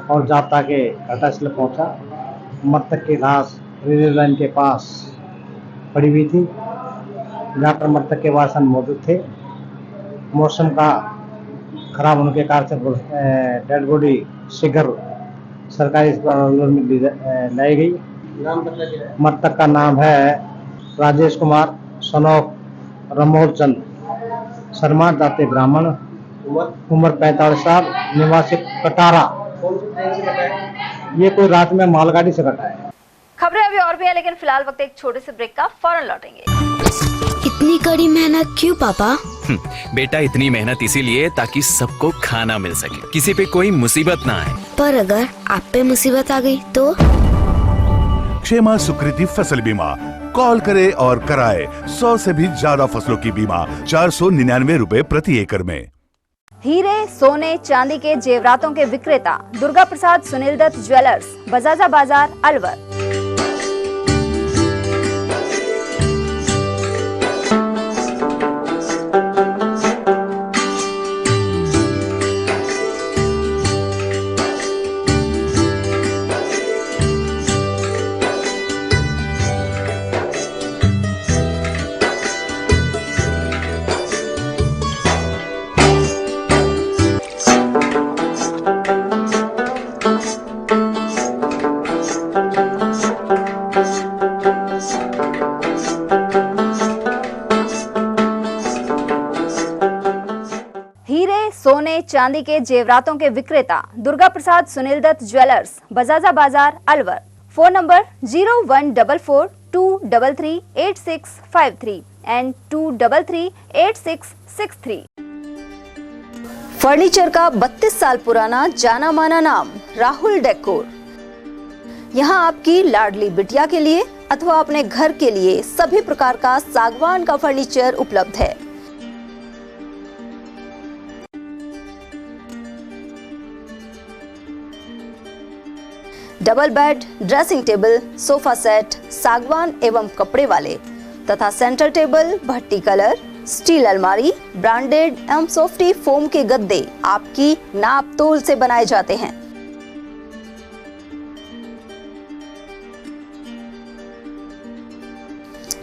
और जाप्ता के घटनास्थल पहुंचा। मृतक की लाश रेलवे लाइन के पास पड़ी हुई थी, जहां पर मृतक के वासन मौजूद थे। मौसम का खराब होने के कारण से डेड बॉडी शीघ्र सरकारी अस्पताल में लाई गई। मृतक का नाम है राजेश कुमार सनोक रमोल चंद शर्मा, जाति ब्राह्मण, उम्र 45 साल, निवासी कटारा। ये कोई रात में मालगाड़ी से कटा है। खबरें अभी और भी है, लेकिन फिलहाल वक्त एक छोटे से ब्रेक का, फौरन लौटेंगे। इतनी कड़ी मेहनत क्यों पापा? बेटा इतनी मेहनत इसीलिए ताकि सबको खाना मिल सके, किसी पे कोई मुसीबत ना आए। पर अगर आप पे मुसीबत आ गई तो? क्षेमा सुकृति फसल बीमा, कॉल करे और कराए 100 से भी ज्यादा फसलों की बीमा, 499 रुपए प्रति एकड़ में। हीरे, सोने, चांदी के जेवरातों के विक्रेता दुर्गा प्रसाद सुनील दत्त ज्वेलर्स, बजाजा बाजार, अलवर। सोने चांदी के जेवरातों के विक्रेता दुर्गा प्रसाद सुनील दत्त ज्वेलर्स, बजाजा बाजार, Alwar. Phone number 0144233853 and 2338663। Furniture का 32 साल पुराना जाना माना नाम राहुल डेकोर। यहाँ आपकी लाडली बिटिया के लिए अथवा अपने घर के लिए सभी प्रकार का सागवान का फर्नीचर उपलब्ध है। Double bed, dressing table, sofa set सागवान एवं कपड़े वाले तथा सेंटर टेबल, भट्टी कलर, स्टील अलमारी, ब्रांडेड एवं सॉफ्टी फोम के गद्दे आपकी नाप तोल से बनाए जाते हैं।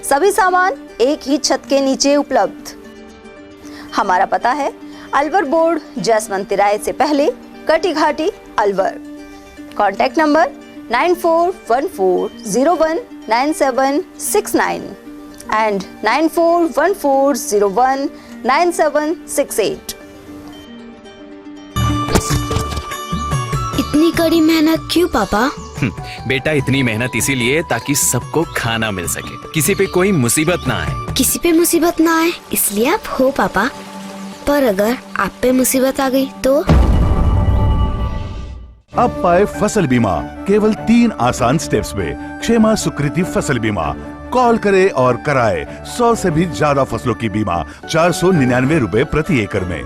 सभी सामान एक ही छत के नीचे उपलब्ध। हमारा पता है अलवर बोर्ड, जैसमंत तिराहे से पहले, कटी घाटी, अलवर। Contact number 9414019769 and 9414019768। इतनी कड़ी मेहनत क्यों पापा? बेटा इतनी मेहनत इसीलिए ताकि सबको खाना मिल सके, किसी पे कोई मुसीबत ना आए। किसी पे मुसीबत ना आए इसलिए आप हो पापा, पर अगर आप पे मुसीबत आ गई तो? अब पाए फसल बीमा केवल 3 आसान स्टेप्स में। क्षेमा सुकृति फसल बीमा। कॉल करे और कराए 100 से भी ज्यादा फसलों की बीमा 499 रुपए प्रति एकड़ में।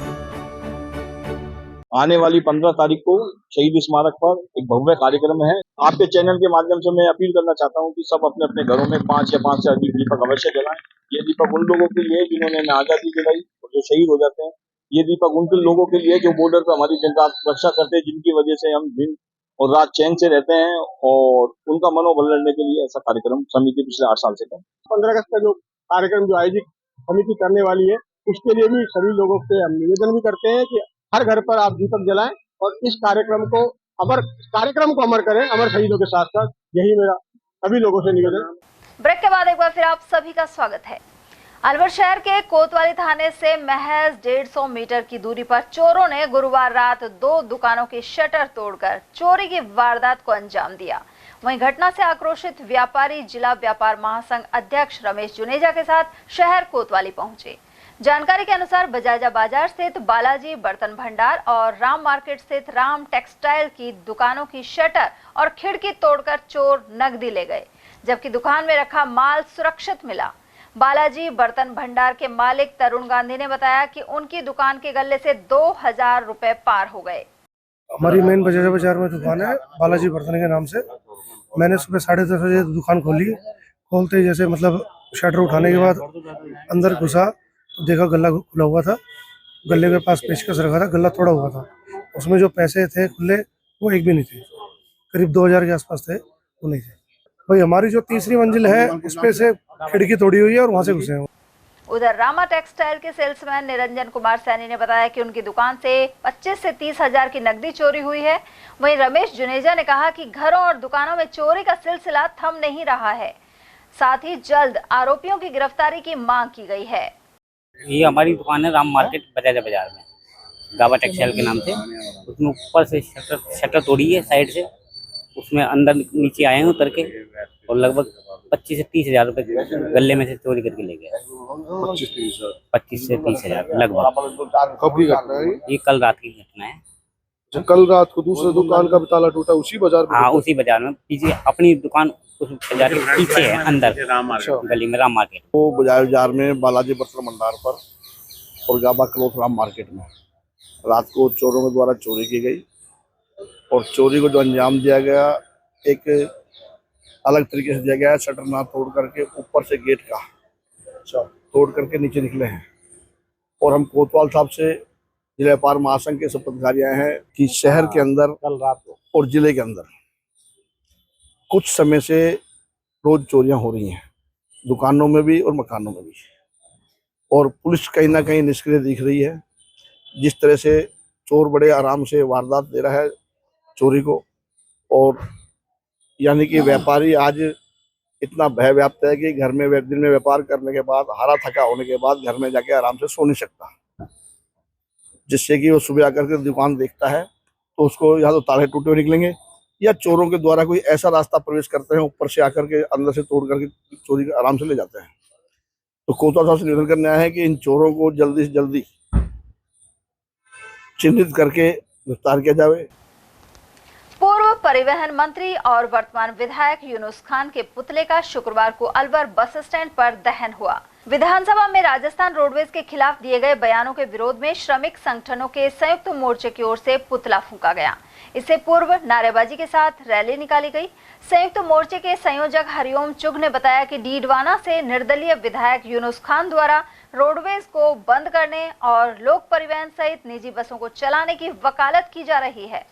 आने वाली 15 तारीख को शहीद स्मारक पर एक भव्य कार्यक्रम है। आपके चैनल के माध्यम से मैं अपील करना चाहता हूं कि सब अपने अपने घरों में 5 या 5 से अधिक दीपक अवश्य जलाएं। ये दीपक उन लोगों के लिए जिन्होंने हमें आजादी दिलाई और जो शहीद हो जाते हैं। ये दीपक उन लोगों के लिए जो बॉर्डर पर हमारी जनता रक्षा करते हैं, जिनकी वजह से हम दिन और रात चैन से रहते हैं, और उनका मनोबल लड़ने के लिए ऐसा कार्यक्रम समिति पिछले 8 साल से कर 15 अगस्त का जो कार्यक्रम जो आयोजित समिति करने वाली है, उसके लिए भी सभी लोगों से हम निवेदन भी करते हैं कि हर घर पर आप दीपक जलाएं और इस कार्यक्रम को अमर करें, अमर शहीदों के साथ साथ। यही मेरा सभी लोगों से निवेदन। ब्रेक के बाद एक बार फिर आप सभी का स्वागत है। अलवर शहर के कोतवाली थाने से महज 150 मीटर की दूरी पर चोरों ने गुरुवार रात 2 दुकानों की शटर तोड़कर चोरी की वारदात को अंजाम दिया। वहीं घटना से आक्रोशित व्यापारी जिला व्यापार महासंघ अध्यक्ष रमेश जुनेजा के साथ शहर कोतवाली पहुंचे। जानकारी के अनुसार बजाजा बाजार स्थित बालाजी बर्तन भंडार और राम मार्केट स्थित राम टेक्सटाइल की दुकानों की शटर और खिड़की तोड़कर चोर नकदी ले गए, जबकि दुकान में रखा माल सुरक्षित मिला। बालाजी बर्तन भंडार के मालिक तरुण गांधी ने बताया कि उनकी दुकान के गल्ले से 2000 रुपए पार हो गए। हमारी मेन बजाजा बाजार में दुकान है बालाजी बर्तन के नाम से। मैंने सुबह 10:30 बजे दुकान खोली। खोलते ही जैसे मतलब शटर उठाने के बाद अंदर घुसा तो देखा गल्ला खुला हुआ था। गले के पास पेचकस रखा था, गल्ला तोड़ा हुआ था। उसमें जो पैसे थे खुले वो एक भी नहीं थे, करीब 2000 के आसपास थे, वो नहीं थे। भाई हमारी जो तीसरी मंजिल है उसपे से खिड़की तोड़ी हुई है और वहाँ से घुसे हैं। उधर रामा टेक्सटाइल के सेल्समैन निरंजन कुमार सैनी ने बताया कि उनकी दुकान से 25 से 30 हजार की नकदी चोरी हुई है। वहीं रमेश जुनेजा ने कहा कि घरों और दुकानों में चोरी का सिलसिला थम नहीं रहा है, साथ ही जल्द आरोपियों की गिरफ्तारी की मांग की गई है। ये हमारी दुकान है राम मार्केट बजाजा बाजार में, गावा टेक्सटाइल के नाम से। उसमें ऊपर से शटर तोड़ी है साइड से, उसमें अंदर नीचे आए हैं उतर के और लगभग 25 से 30 हजार रुपए गले में से चोरी करके ले गए। 25 से 30 हजार लगभग। कब की घटना है ये? कल रात की घटना है। कल रात को दूसरे दुकान का भी ताला टूटा उसी बाजार में? हाँ, उसी बाजार में। पीछे अपनी दुकान उस बाजार के पीछे है, अंदर गली में राम मार्केट। वो बाजार में बालाजी बर्तन भंडार पर और गाबा क्लोथ राम मार्केट में रात को चोरों के द्वारा चोरी की गई, और चोरी को जो अंजाम दिया गया एक अलग तरीके से दिया गया है। शटर ना तोड़ करके ऊपर से गेट का तोड़ करके नीचे निकले हैं। और हम कोतवाल साहब से जिला व्यापार महासंघ के सब पदाधिकारी आए हैं कि शहर के अंदर कल रात को और जिले के अंदर कुछ समय से रोज चोरियां हो रही हैं, दुकानों में भी और मकानों में भी। और पुलिस कहीं ना कहीं निष्क्रिय दिख रही है। जिस तरह से चोर बड़े आराम से वारदात दे रहा है चोरी को, और यानी कि व्यापारी आज इतना भय व्याप्त है कि घर में दिन में व्यापार करने के बाद हारा थका होने के बाद घर में जाके आराम से सो नहीं सकता। जिससे कि वो सुबह आकर के दुकान देखता है तो उसको या तो ताले टूटे हुए निकलेंगे या चोरों के द्वारा कोई ऐसा रास्ता प्रवेश करते हैं ऊपर से आकर के अंदर से तोड़ करके चोरी आराम से ले जाते हैं। तो कोतवाल साहब से निवेदन करने आए हैं कि इन चोरों को जल्दी से जल्दी चिन्हित करके गिरफ्तार किया जाए। पूर्व परिवहन मंत्री और वर्तमान विधायक यूनुस खान के पुतले का शुक्रवार को अलवर बस स्टैंड पर दहन हुआ। विधानसभा में राजस्थान रोडवेज के खिलाफ दिए गए बयानों के विरोध में श्रमिक संगठनों के संयुक्त मोर्चे की ओर से पुतला फूंका गया। इससे पूर्व नारेबाजी के साथ रैली निकाली गई। संयुक्त मोर्चे के संयोजक हरिओम चुग ने बताया कि डीडवाना से निर्दलीय विधायक यूनुस खान द्वारा रोडवेज को बंद करने और लोक परिवहन सहित निजी बसों को चलाने की वकालत की जा रही है।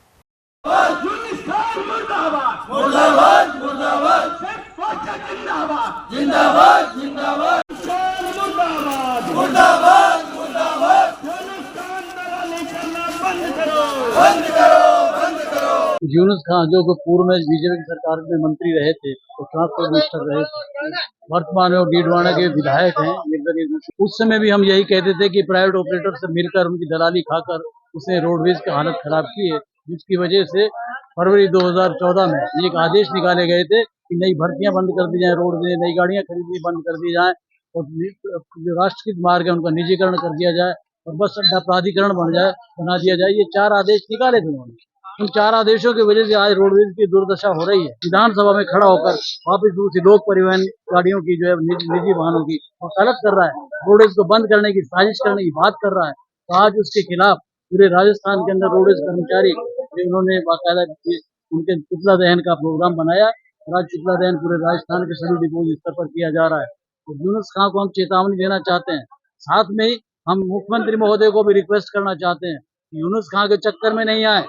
यूनुस खान जो पूर्व में बीजेपी की सरकार में मंत्री रहे थे तो ट्रांसपोर्ट मिनिस्टर रहे थे, वर्तमान में वो डीडवाना के विधायक हैं। उस समय भी हम यही कहते थे कि प्राइवेट ऑपरेटर से मिलकर उनकी दलाली खाकर उसने रोडवेज की हालत खराब की है, जिसकी वजह से फरवरी 2014 में एक आदेश निकाले गए थे कि नई भर्तियां बंद कर दी जाए, रोडवेज नई गाड़ियां खरीदनी बंद कर दी जाए और जो राष्ट्रीय मार्ग है उनका निजीकरण कर दिया जाए और बस अड्डा प्राधिकरण बना दिया जाए। ये 4 आदेश निकाले थे उन्होंने। उन 4 आदेशों की वजह से आज रोडवेज की दुर्दशा हो रही है। विधानसभा में खड़ा होकर वापिस दूसरी लोक परिवहन गाड़ियों की जो है निजी वाहनों की वकालत कर रहा है, रोडवेज को बंद करने की साजिश करने की बात कर रहा है। तो आज उसके खिलाफ पूरे राजस्थान के अंदर रोडवेज कर्मचारी उन्होंने बाकायदा उनके पुतला दहन का प्रोग्राम बनाया और आज पुतला दहन पूरे राजस्थान के सभी डिपो स्तर पर किया जा रहा है। तो यूनुस खान को हम चेतावनी देना चाहते हैं। साथ में ही हम मुख्यमंत्री महोदय को भी रिक्वेस्ट करना चाहते हैं कि यूनुस खान के चक्कर में नहीं आए,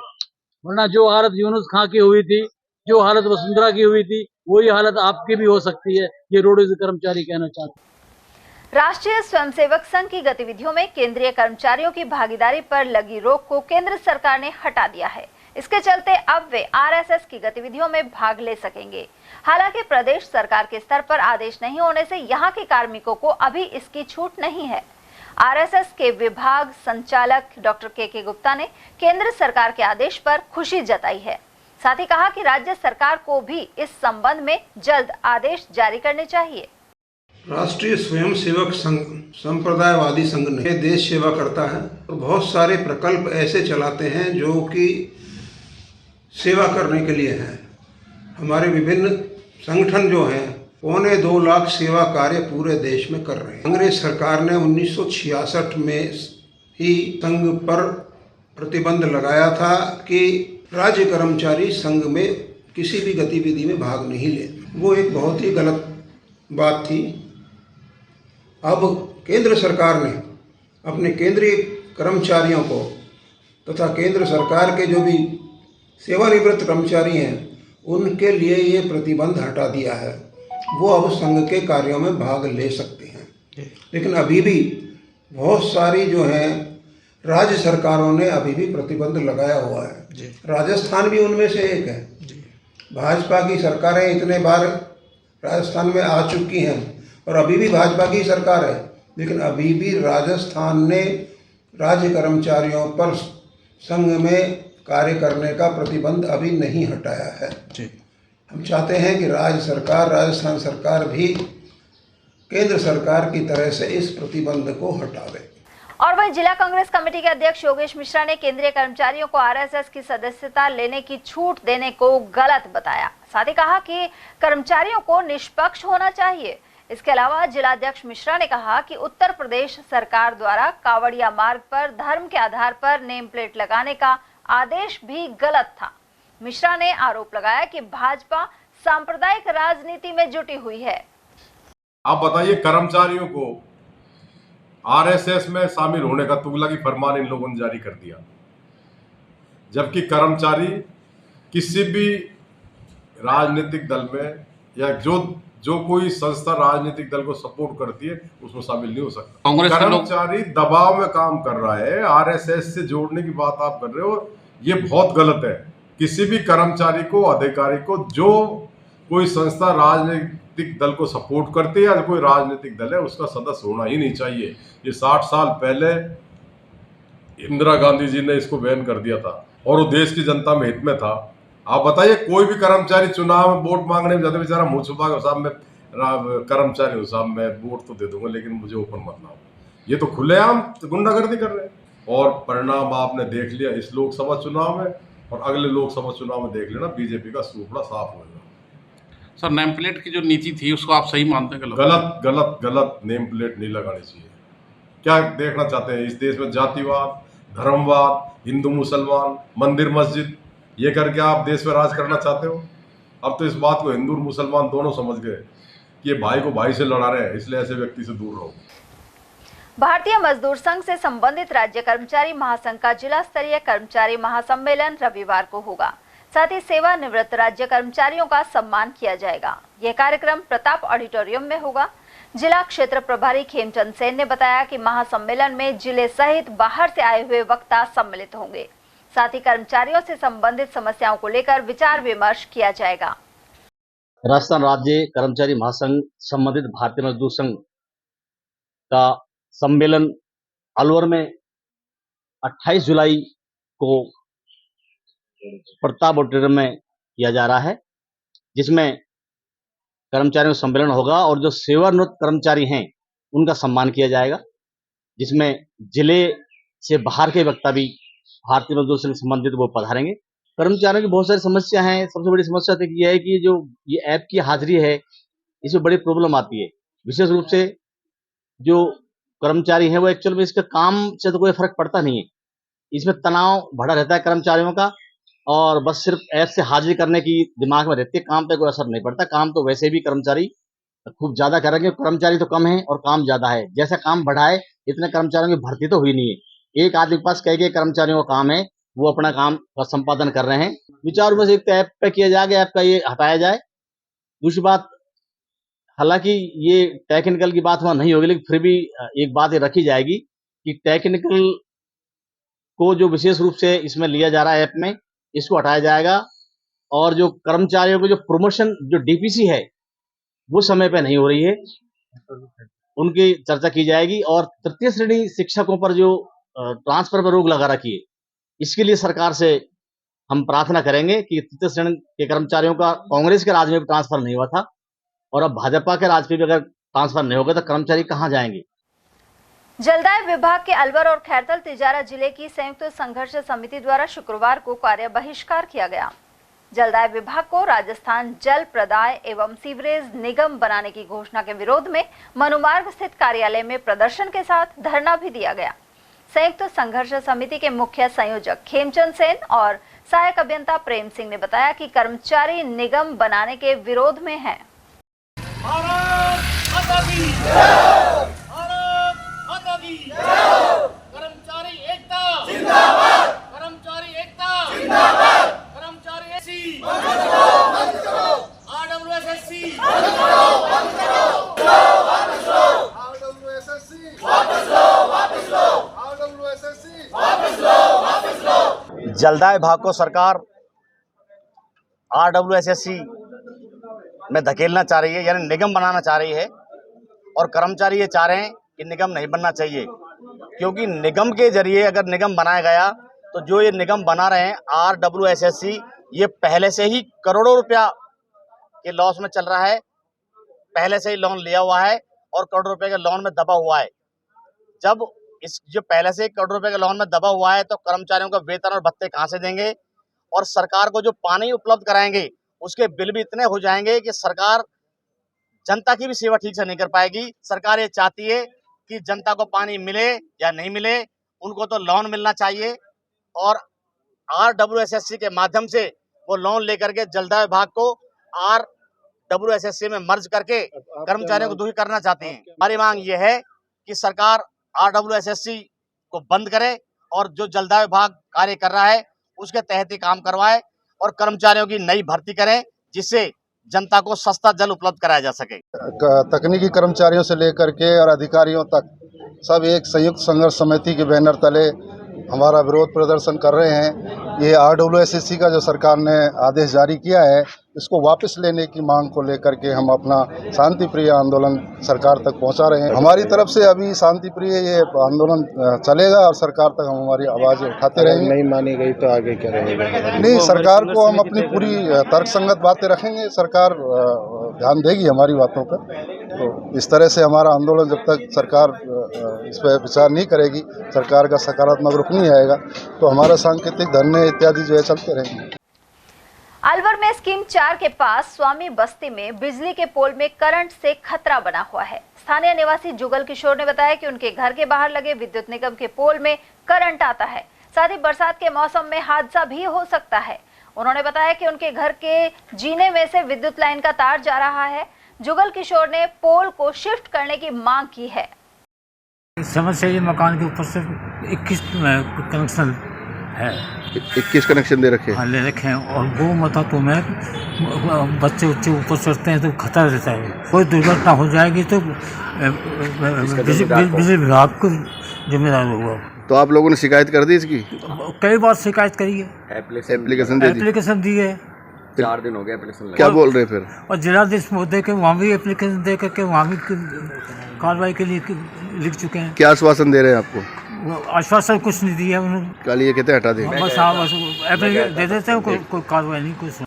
वरना जो हालत यूनुस खान की हुई थी, जो हालत वसुंधरा की हुई थी, वही हालत आपकी भी हो सकती है। ये रोडवेज कर्मचारी कहना चाहते हैं। राष्ट्रीय स्वयंसेवक संघ की गतिविधियों में केंद्रीय कर्मचारियों की भागीदारी पर लगी रोक को केंद्र सरकार ने हटा दिया है। इसके चलते अब वे आरएसएस की गतिविधियों में भाग ले सकेंगे। हालांकि प्रदेश सरकार के स्तर पर आदेश नहीं होने से यहां के कार्मिकों को अभी इसकी छूट नहीं है। आरएसएस के विभाग संचालक डॉक्टर के गुप्ता ने केंद्र सरकार के आदेश पर खुशी जताई है। साथ ही कहा कि राज्य सरकार को भी इस संबंध में जल्द आदेश जारी करने चाहिए। राष्ट्रीय स्वयंसेवक संघ संप्रदायवादी संघ ने देश सेवा करता है और बहुत सारे प्रकल्प ऐसे चलाते हैं जो कि सेवा करने के लिए हैं। हमारे विभिन्न संगठन जो हैं 2.25 लाख सेवा कार्य पूरे देश में कर रहे हैं। कांग्रेस सरकार ने 1966 में ही संघ पर प्रतिबंध लगाया था कि राज्य कर्मचारी संघ में किसी भी गतिविधि में भाग नहीं ले। वो एक बहुत ही गलत बात थी। अब केंद्र सरकार ने अपने केंद्रीय कर्मचारियों को तथा केंद्र सरकार के जो भी सेवानिवृत्त कर्मचारी हैं उनके लिए ये प्रतिबंध हटा दिया है। वो अब संघ के कार्यों में भाग ले सकते हैं। लेकिन अभी भी बहुत सारी जो हैं राज्य सरकारों ने अभी भी प्रतिबंध लगाया हुआ है। राजस्थान भी उनमें से एक है। भाजपा की सरकारें इतने बार राजस्थान में आ चुकी हैं और अभी भी भाजपा की सरकार है, लेकिन अभी भी राजस्थान ने राज्य कर्मचारियों पर संघ में कार्य करने का प्रतिबंध अभी नहीं हटाया है। हम चाहते हैं कि राज्य सरकार, राजस्थान सरकार भी केंद्र सरकार की तरह से इस प्रतिबंध को हटावे। और वहीं जिला कांग्रेस कमेटी के अध्यक्ष योगेश मिश्रा ने केंद्रीय कर्मचारियों को आरएसएस की सदस्यता लेने की छूट देने को गलत बताया। साथ ही कहा कि कर्मचारियों को निष्पक्ष होना चाहिए। इसके अलावा जिलाध्यक्ष मिश्रा ने कहा कि उत्तर प्रदेश सरकार द्वारा कावड़िया मार्ग पर धर्म के आधार पर नेम प्लेट लगाने का आदेश भी गलत था। मिश्रा ने आरोप लगाया कि भाजपा सांप्रदायिक राजनीति में जुटी हुई है। आप बताइए, कर्मचारियों को आरएसएस में शामिल होने का तुगलकी फरमान इन लोगों ने जारी कर दिया, जबकि कर्मचारी किसी भी राजनीतिक दल में या जो कोई संस्था राजनीतिक दल को सपोर्ट करती है उसमें शामिल नहीं हो सकता। कर्मचारी दबाव में काम कर रहा है। आरएसएस से जोड़ने की बात आप कर रहे हो, ये बहुत गलत है। किसी भी कर्मचारी को, अधिकारी को, जो कोई संस्था राजनीतिक दल को सपोर्ट करती है या कोई राजनीतिक दल है, उसका सदस्य होना ही नहीं चाहिए। ये 60 साल पहले इंदिरा गांधी जी ने इसको बैन कर दिया था और वो देश की जनता में हित में था। आप बताइए, कोई भी कर्मचारी चुनाव में वोट मांगने में जाते बेचारा मुँह छुपा के साहब मैं कर्मचारी हूँ साहब, मैं वोट तो दे दूंगा लेकिन मुझे ओपन मत लाओ। ये तो खुलेआम गुंडागर्दी कर रहे हैं और परिणाम आपने देख लिया इस लोकसभा चुनाव में, और अगले लोकसभा चुनाव में देख लेना बीजेपी का सूपड़ा साफ होगा। सर, नेम प्लेट की जो नीति थी उसको आप सही मानते हैं? गलत गलत गलत नेम प्लेट नहीं लगानी चाहिए। क्या देखना चाहते हैं इस देश में? जातिवाद, धर्मवाद, हिंदू मुसलमान, मंदिर मस्जिद, ये करके आप देश में राज करना चाहते हो? अब तो इस बात को हिंदू और मुसलमान दोनों समझ गए कि ये भाई को भाई से लड़ा रहे हैं, इसलिए ऐसे व्यक्ति से दूर रहो। भारतीय मजदूर संघ से संबंधित राज्य कर्मचारी महासंघ का जिला स्तरीय कर्मचारी महासम्मेलन रविवार को होगा। साथ ही सेवानिवृत्त राज्य कर्मचारियों का सम्मान किया जाएगा। यह कार्यक्रम प्रताप ऑडिटोरियम में होगा। जिला क्षेत्र प्रभारी खेमचंद सेन ने बताया कि महासम्मेलन में जिले सहित बाहर से आए हुए वक्ता सम्मिलित होंगे। साथ ही कर्मचारियों से संबंधित समस्याओं को लेकर विचार विमर्श किया जाएगा। राजस्थान राज्य कर्मचारी महासंघ संबंधित भारतीय मजदूर संघ का सम्मेलन अलवर में 28 जुलाई को प्रताप ऑडिटोरियम में किया जा रहा है, जिसमें कर्मचारियों का सम्मेलन होगा और जो सेवानिवृत्त कर्मचारी हैं उनका सम्मान किया जाएगा, जिसमें जिले से बाहर के वक्ता भी भारतीय मजदूर संघ से संबंधित वो पधारेंगे। कर्मचारियों की बहुत सारी समस्या है। सबसे बड़ी समस्या तो ये है कि जो ये ऐप की हाजिरी है इसमें बड़ी प्रॉब्लम आती है। विशेष रूप से जो कर्मचारी हैं वो एक्चुअल में इसके काम से तो कोई फर्क पड़ता नहीं है, इसमें तनाव बढ़ा रहता है कर्मचारियों का और बस सिर्फ ऐप से हाजिरी करने की दिमाग में रहती है, काम पे कोई असर नहीं पड़ता। काम तो वैसे भी कर्मचारी खूब ज्यादा करेंगे, कर्मचारी तो कम है और काम ज्यादा है। जैसा काम बढ़ा है इतने कर्मचारियों की भर्ती तो हुई नहीं है। एक आदमी के पास कई कर्मचारियों का काम है, वो अपना काम का संपादन कर रहे हैं। विचार में से एक तो ऐप पे किया जाएगा, ऐप का ये हटाया जाए। दूसरी बात, हालांकि ये टेक्निकल की बात वहां नहीं होगी, लेकिन फिर भी एक बात ये रखी जाएगी कि टेक्निकल को जो विशेष रूप से इसमें लिया जा रहा है ऐप में, इसको हटाया जाएगा और जो कर्मचारियों को जो प्रमोशन जो डीपीसी है वो समय पे नहीं हो रही है, उनकी चर्चा की जाएगी। और तृतीय श्रेणी शिक्षकों पर जो ट्रांसफर पर रोक लगा रखी है, इसके लिए सरकार से हम प्रार्थना करेंगे कि तृतीय श्रेणी के कर्मचारियों का कांग्रेस के राज में भी ट्रांसफर नहीं हुआ था और अब भाजपा के राज में भी अगर ट्रांसफर नहीं होगा तो कर्मचारी कहाँ जाएंगे। जलदाय विभाग के अलवर और खैरतल तिजारा जिले की संयुक्त संघर्ष समिति द्वारा शुक्रवार को कार्य बहिष्कार किया गया। जलदाय विभाग को राजस्थान जल प्रदाय एवं सीवरेज निगम बनाने की घोषणा के विरोध में मनुमार्ग स्थित कार्यालय में प्रदर्शन के साथ धरना भी दिया गया। संयुक्त संघर्ष समिति के मुख्य संयोजक खेमचंद सेन और सहायक अभियंता प्रेम सिंह ने बताया कि कर्मचारी निगम बनाने के विरोध में है। कर्मचारी एकता जिंदाबाद, कर्मचारी एकता जिंदाबाद, कर्मचारी एसी बंद करो, आरडब्ल्यूएसएससी बंद करो, वापस लो, आरडब्ल्यूएसएससी वापस लो, आरडब्ल्यूएसएससी वापस लो। जलदाय विभाग को सरकार आरडब्ल्यूएसएससी में धकेलना चाह रही है, यानी निगम बनाना चाह रही है, और कर्मचारी ये चाह रहे हैं कि निगम नहीं बनना चाहिए, क्योंकि निगम के जरिए अगर निगम बनाया गया तो जो ये निगम बना रहे हैं आरडब्ल्यूएसएससी, ये पहले से ही करोड़ों रुपया के लॉस में चल रहा है, पहले से ही लोन लिया हुआ है और करोड़ों रुपए के लोन में दबा हुआ है। जब इस जो पहले से करोड़ों रुपए के लोन में दबा हुआ है तो कर्मचारियों को वेतन और भत्ते कहाँ से देंगे, और सरकार को जो पानी उपलब्ध कराएंगे उसके बिल भी इतने हो जाएंगे कि सरकार जनता की भी सेवा ठीक से नहीं कर पाएगी। सरकार ये चाहती है कि जनता को पानी मिले या नहीं मिले, उनको तो लोन मिलना चाहिए और आरडब्ल्यूएसएससी के माध्यम से वो लोन लेकर के जलदाय विभाग को आरडब्ल्यूएसएससी में मर्ज करके कर्मचारियों को दुखी करना चाहते हैं। हमारी मांग ये है कि सरकार आरडब्ल्यूएसएससी को बंद करे और जो जलदाय विभाग कार्य कर रहा है उसके तहत ही काम करवाए और कर्मचारियों की नई भर्ती करें, जिससे जनता को सस्ता जल उपलब्ध कराया जा सके। तकनीकी कर्मचारियों से लेकर के और अधिकारियों तक सब एक संयुक्त संघर्ष समिति के बैनर तले हमारा विरोध प्रदर्शन कर रहे हैं ये RWSSC का जो सरकार ने आदेश जारी किया है, इसको वापस लेने की मांग को लेकर के हम अपना शांति प्रिय आंदोलन सरकार तक पहुंचा रहे हैं। हमारी तरफ से अभी शांति प्रिय ये आंदोलन चलेगा और सरकार तक हम हमारी आवाज़ उठाते रहेंगे। नहीं मानी गई तो आगे क्या रहेगा? नहीं, सरकार को हम अपनी पूरी तर्कसंगत बातें रखेंगे, सरकार ध्यान देगी हमारी बातों पर। तो इस तरह से हमारा आंदोलन जब तक सरकार इस पर विचार नहीं करेगी, सरकार का सकारात्मक रुख नहीं आएगा, तो हमारा सांकेतिक धरने इत्यादि जो है चलते रहेंगे। अलवर में स्कीम 4 के पास स्वामी बस्ती में बिजली के पोल में करंट से खतरा बना हुआ है। स्थानीय निवासी जुगल किशोर ने बताया कि उनके घर के बाहर लगे विद्युत निगम के पोल में करंट आता है, साथ ही बरसात के मौसम में हादसा भी हो सकता है। उन्होंने बताया कि उनके घर के जीने में से विद्युत लाइन का तार जा रहा है। जुगल किशोर ने पोल को शिफ्ट करने की मांग की है। समस्या ये मकान के ऊपर से 21 कनेक्शन है। 21 कनेक्शन दे रखे हैं? ले रखे हैं, और वो मता तो मैं बच्चे ऊपर चढ़ते हैं तो खतरा रहता है, कोई दुर्घटना हो जाएगी तो बिजली विभाग को जिम्मेदार होगा। तो आप लोगों ने शिकायत कर दी इसकी? कई बार शिकायत करी है, एप्लीकेशन दी है। 4 दिन हो गए एप्लीकेशन। क्या बोल रहे फिर? और जिलाधीश महोदय के वहाँ भी एप्लीकेशन दे करके वहाँ भी कार्रवाई के लिए लिख चुके हैं। क्या आश्वासन दे रहे हैं आपको? आश्वासन कुछ नहीं दिया उन्होंने। कल ये कहते हटा दें, बस दे देते हैं, कोई कार्रवाई नहीं कुछ।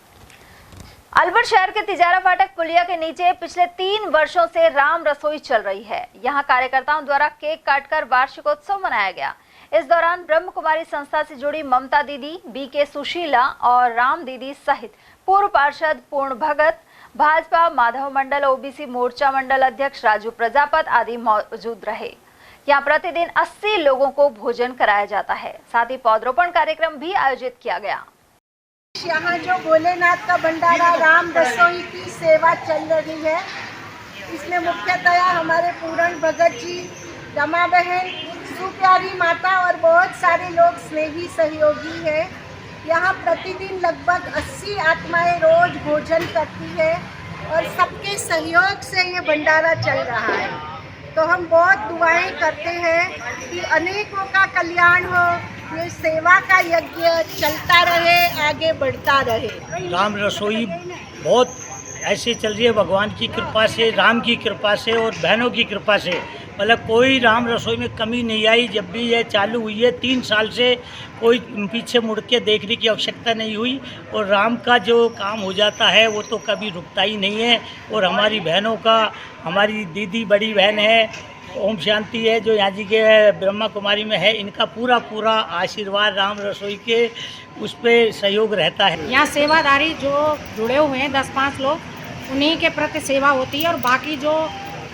अलवर शहर के तिजारा फाटक पुलिया के नीचे पिछले 3 वर्षों से राम रसोई चल रही है। यहाँ कार्यकर्ताओं द्वारा केक काटकर वार्षिकोत्सव मनाया गया। इस दौरान ब्रह्म कुमारी संस्था से जुड़ी ममता दीदी, BK सुशीला और राम दीदी सहित पूर्व पार्षद पूर्ण भगत, भाजपा माधव मंडल OBC मोर्चा मंडल अध्यक्ष राजू प्रजापत आदि मौजूद रहे। यहाँ प्रतिदिन 80 लोगों को भोजन कराया जाता है। साथ ही पौधरोपण कार्यक्रम भी आयोजित किया गया। यहाँ जो भोलेनाथ का भंडारा राम रसोई की सेवा चल रही है, इसमें मुख्यतया हमारे पूर्ण भगत जी, रमा बहन, सुप्यारी माता और बहुत सारे लोग स्नेही सहयोगी हैं। यहाँ प्रतिदिन लगभग 80 आत्माएं रोज भोजन करती है और सबके सहयोग से ये भंडारा चल रहा है। तो हम बहुत दुआएं करते हैं कि अनेकों का कल्याण हो, ये सेवा का यज्ञ चलता रहे, आगे बढ़ता रहे। राम रसोई बहुत ऐसे चल रही है भगवान की कृपा से, राम की कृपा से और बहनों की कृपा से। मतलब कोई राम रसोई में कमी नहीं आई। जब भी ये चालू हुई है 3 साल से कोई पीछे मुड़ के देखने की आवश्यकता नहीं हुई, और राम का जो काम हो जाता है वो तो कभी रुकता ही नहीं है। और हमारी बहनों का, हमारी दीदी बड़ी बहन है ओम शांति है जो यहाँ जी के ब्रह्मा कुमारी में है, इनका पूरा आशीर्वाद राम रसोई के उस पर सहयोग रहता है। यहाँ सेवादारी जो जुड़े हुए हैं 10-5 लोग, उन्हीं के प्रति सेवा होती है। और बाकी जो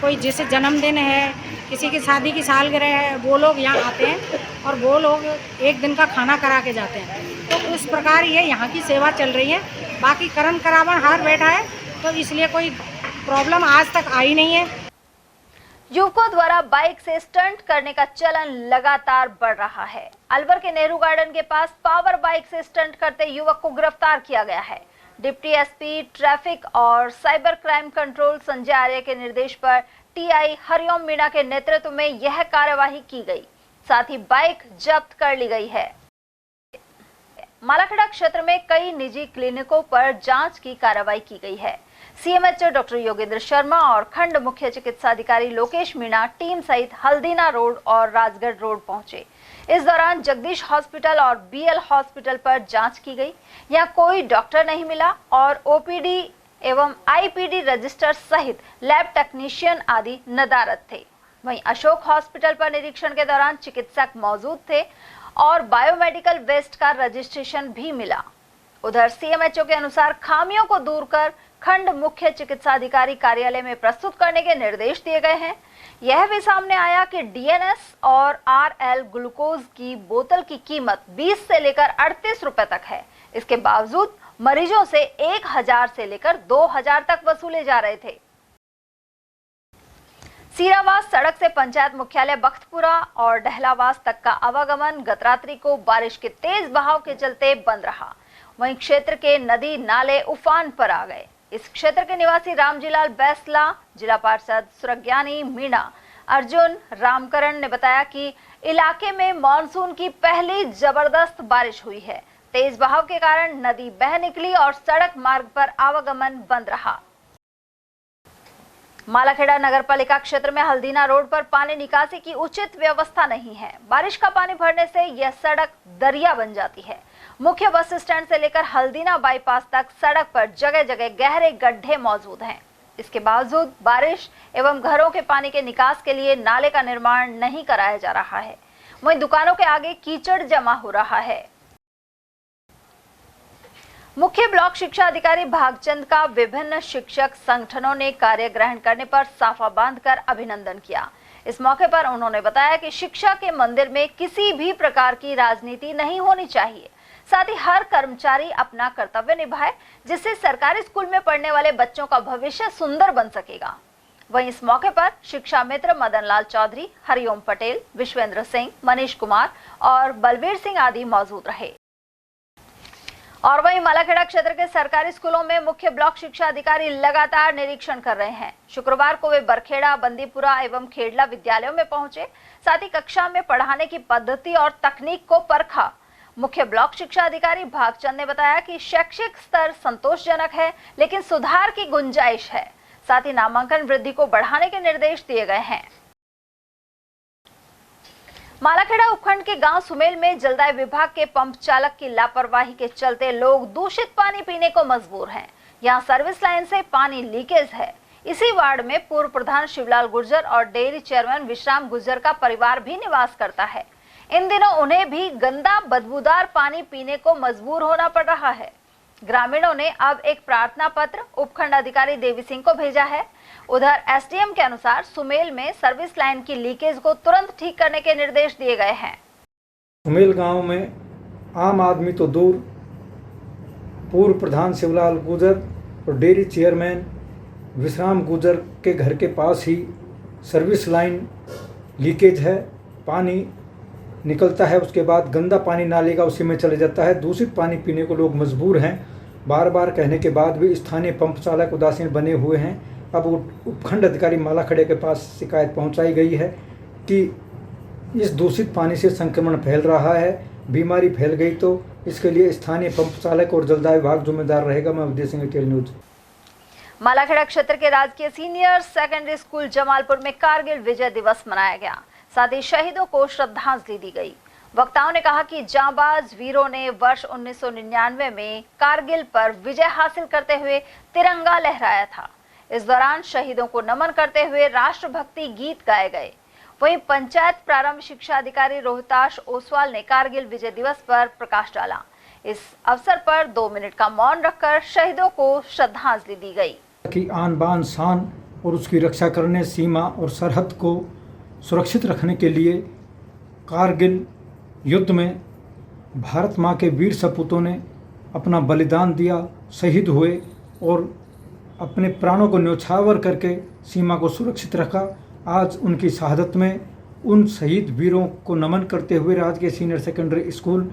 कोई जैसे जन्मदिन है, किसी की शादी की सालगिरह है, वो लोग यहाँ आते हैं और वो लोग एक दिन का खाना करा के जाते हैं। तो उस प्रकार ये यहाँ की सेवा चल रही है। बाकी कर्म करावन हार बैठा है, तो इसलिए कोई प्रॉब्लम आज तक आई नहीं है। युवकों द्वारा बाइक से स्टंट करने का चलन लगातार बढ़ रहा है। अलवर के नेहरू गार्डन के पास पावर बाइक से स्टंट करते युवक को गिरफ्तार किया गया है। डिप्टी SP ट्रैफिक और साइबर क्राइम कंट्रोल संजय आर्य के निर्देश पर TI हरिओम मीणा के नेतृत्व में यह कार्यवाही की गई। साथ ही बाइक जब्त कर ली गई है। मालाखेड़ा क्षेत्र में कई निजी क्लिनिकों पर जांच की कार्रवाई की गई है। CMHO डॉक्टर योगेंद्र शर्मा और खंड मुख्य चिकित्सा अधिकारी लोकेश मीणा टीम सहित हल्दीना रोड और राजगढ़ रोड पहुंचे। इस दौरान जगदीश हॉस्पिटल और BL हॉस्पिटल पर जांच की गई। यहाँ कोई डॉक्टर नहीं मिला और OPD एवं IPD रजिस्टर सहित लैब टेक्नीशियन आदि नदारद थे। वहीं अशोक हॉस्पिटल पर निरीक्षण के दौरान चिकित्सक मौजूद थे और बायोमेडिकल वेस्ट का रजिस्ट्रेशन भी मिला। उधर CMHO के अनुसार खामियों को दूर कर खंड मुख्य चिकित्सा अधिकारी कार्यालय में प्रस्तुत करने के निर्देश दिए गए हैं। यह भी सामने आया कि DNS और RL ग्लूकोज की बोतल की कीमत 20 से लेकर 38 रुपए तक है। इसके बावजूद मरीजों से 1000 से लेकर 2000 तक वसूले जा रहे थे। सीरावास सड़क से पंचायत मुख्यालय बख्तपुरा और डहलावास तक का आवागमन गत रात्रि को बारिश के तेज बहाव के चलते बंद रहा। वहीं क्षेत्र के नदी नाले उफान पर आ गए। इस क्षेत्र के निवासी रामजीलाल बैसला, जिला पार्षद सुरज्ञानी मीणा, अर्जुन रामकरण ने बताया कि इलाके में मानसून की पहली जबरदस्त बारिश हुई है। तेज बहाव के कारण नदी बह निकली और सड़क मार्ग पर आवागमन बंद रहा। मालाखेड़ा नगर पालिका क्षेत्र में हल्दीना रोड पर पानी निकासी की उचित व्यवस्था नहीं है। बारिश का पानी भरने से यह सड़क दरिया बन जाती है। मुख्य बस स्टैंड से लेकर हल्दीना बाईपास तक सड़क पर जगह जगह गहरे गड्ढे मौजूद हैं। इसके बावजूद बारिश एवं घरों के पानी के निकास के लिए नाले का निर्माण नहीं कराया जा रहा है। वहीं दुकानों के आगे कीचड़ जमा हो रहा है। मुख्य ब्लॉक शिक्षा अधिकारी भागचंद का विभिन्न शिक्षक संगठनों ने कार्य ग्रहण करने पर साफा बांधकर अभिनंदन किया। इस मौके पर उन्होंने बताया कि शिक्षा के मंदिर में किसी भी प्रकार की राजनीति नहीं होनी चाहिए। साथ ही हर कर्मचारी अपना कर्तव्य निभाए, जिससे सरकारी स्कूल में पढ़ने वाले बच्चों का भविष्य सुंदर बन सकेगा। वहीं इस मौके पर शिक्षा मित्र मदन लाल चौधरी, हरिओम पटेल, विश्वेंद्र सिंह, मनीष कुमार और बलवीर सिंह आदि मौजूद रहे। और वहीं मालाखेड़ा क्षेत्र के सरकारी स्कूलों में मुख्य ब्लॉक शिक्षा अधिकारी लगातार निरीक्षण कर रहे हैं। शुक्रवार को वे बरखेड़ा, बंदीपुरा एवं खेड़ला विद्यालयों में पहुंचे। साथ ही कक्षा में पढ़ाने की पद्धति और तकनीक को परखा। मुख्य ब्लॉक शिक्षा अधिकारी भागचंद ने बताया कि शैक्षिक स्तर संतोषजनक है, लेकिन सुधार की गुंजाइश है। साथ ही नामांकन वृद्धि को बढ़ाने के निर्देश दिए गए हैं। मालाखेड़ा उपखंड के गांव सुमेल में जलदाय विभाग के पंप चालक की लापरवाही के चलते लोग दूषित पानी पीने को मजबूर हैं। यहां सर्विस लाइन से पानी लीकेज है। इसी वार्ड में पूर्व प्रधान शिवलाल गुर्जर और डेयरी चेयरमैन विश्राम गुर्जर का परिवार भी निवास करता है। इन दिनों उन्हें भी गंदा बदबूदार पानी पीने को मजबूर होना पड़ रहा है। ग्रामीणों ने अब एक प्रार्थना पत्र उपखंड अधिकारी देवी सिंह को भेजा है। उधर एसडीएम के अनुसार सुमेल में सर्विस लाइन की लीकेज को तुरंत ठीक करने के निर्देश दिए गए हैं। सुमेल गांव में आम आदमी तो दूर, पूर्व प्रधान शिवलाल गुर्जर और डेयरी चेयरमैन विश्राम गुर्जर के घर के पास ही सर्विस लाइन लीकेज है। पानी निकलता है, उसके बाद गंदा पानी नाले का उसी में चले जाता है। दूषित पानी पीने को लोग मजबूर हैं। बार बार कहने के बाद भी स्थानीय पंप चालक उदासीन बने हुए हैं। अब उपखंड अधिकारी मालाखेड़े के पास शिकायत पहुंचाई गई है कि इस दूषित पानी से संक्रमण फैल रहा है। बीमारी फैल गई तो इसके लिए स्थानीय पंप चालक और जलदाय विभाग जिम्मेदार रहेगा। मैं उदय सिंह, टेल न्यूज। मालाखेड़ा क्षेत्र के राजकीय सीनियर सेकेंडरी स्कूल जमालपुर में कारगिल विजय दिवस मनाया गया। साथ ही शहीदों को श्रद्धांजलि दी गई। वक्ताओं ने कहा कि जांबाज वीरों ने वर्ष 1999 में कारगिल पर विजय हासिल करते हुए तिरंगा लहराया था। इस दौरान शहीदों को नमन करते हुए राष्ट्रभक्ति गीत गाए गए। वहीं पंचायत प्रारंभ शिक्षा अधिकारी रोहताश ओसवाल ने कारगिल विजय दिवस पर प्रकाश डाला। इस अवसर पर 2 मिनट का मौन रखकर शहीदों को श्रद्धांजलि दी गई। कि आन बान शान और उसकी रक्षा करने, सीमा और सरहद को सुरक्षित रखने के लिए कारगिल युद्ध में भारत माँ के वीर सपूतों ने अपना बलिदान दिया, शहीद हुए और अपने प्राणों को न्यौछावर करके सीमा को सुरक्षित रखा। आज उनकी शहादत में उन शहीद वीरों को नमन करते हुए राजकीय सीनियर सेकेंडरी स्कूल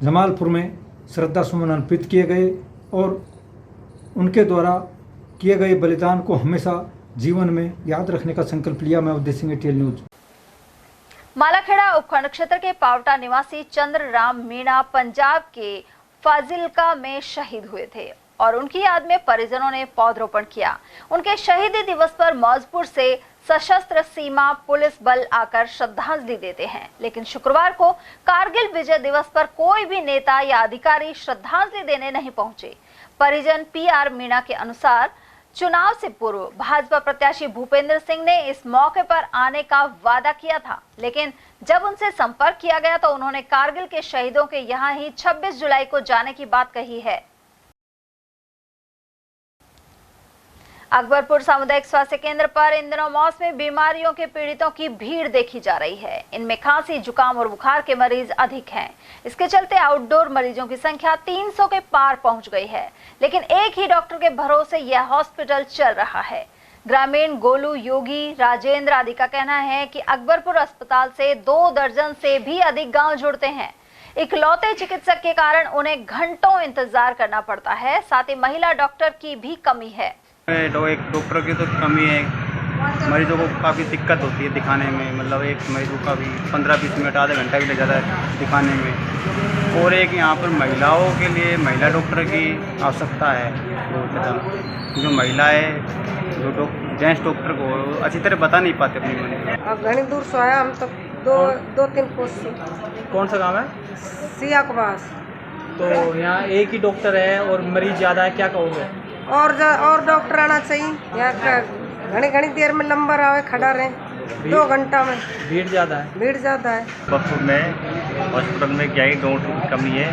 जमालपुर में श्रद्धा सुमन अर्पित किए गए और उनके द्वारा किए गए बलिदान को हमेशा जीवन में याद रखने का संकल्प लिया। मैं उदय सिंह, टेल न्यूज। मालाखेड़ा उपखंड क्षेत्र के पावटा निवासी चंद्रराम मीणा पंजाब के फाजिलका में शहीद हुए थे और उनकी याद में परिजनों ने पौधरोपण किया। उनके शहीदी दिवस पर मौजपुर से सशस्त्र सीमा पुलिस बल आकर श्रद्धांजलि देते हैं, लेकिन शुक्रवार को कारगिल विजय दिवस पर कोई भी नेता या अधिकारी श्रद्धांजलि देने नहीं पहुंचे। परिजन PR मीणा के अनुसार चुनाव से पूर्व भाजपा प्रत्याशी भूपेंद्र सिंह ने इस मौके पर आने का वादा किया था, लेकिन जब उनसे संपर्क किया गया तो उन्होंने कारगिल के शहीदों के यहां ही 26 जुलाई को जाने की बात कही है। अकबरपुर सामुदायिक स्वास्थ्य केंद्र पर इन दिनों मौसमी बीमारियों के पीड़ितों की भीड़ देखी जा रही है। इनमें खांसी, जुकाम और बुखार के मरीज अधिक हैं। इसके चलते आउटडोर मरीजों की संख्या 300 के पार पहुंच गई है, लेकिन एक ही डॉक्टर के भरोसे यह हॉस्पिटल चल रहा है। ग्रामीण गोलू, योगी, राजेंद्र आदि का कहना है कि अकबरपुर अस्पताल से 2 दर्जन से भी अधिक गाँव जुड़ते हैं। इकलौते चिकित्सक के कारण उन्हें घंटों इंतजार करना पड़ता है। साथ ही महिला डॉक्टर की भी कमी है। एक डॉक्टर की तो कमी है, मरीजों को काफ़ी दिक्कत होती है दिखाने में, मतलब एक मरीज को काफ़ी 15-20 मिनट आधा घंटा भी लग जाता है दिखाने में। और एक यहाँ पर महिलाओं के लिए महिला डॉक्टर की आवश्यकता है बहुत ज़्यादा। जो महिला है जो जेंट्स डॉक्टर को अच्छी तरह बता नहीं पाते अपनी मन। अब घनी दूर से आया हम, तो दो तीन कोस से। कौन सा काम है? सिया के पास। तो यहाँ एक ही डॉक्टर है और मरीज ज़्यादा है, क्या कहोगे? और डॉक्टर आना चाहिए यहाँ। घनी देर में नंबर आवे खड़ा रहे, 2 घंटा में। भीड़ ज़्यादा है? भीड़ ज़्यादा है। बखूर में हॉस्पिटल में क्या ही डॉक्टर की कमी है,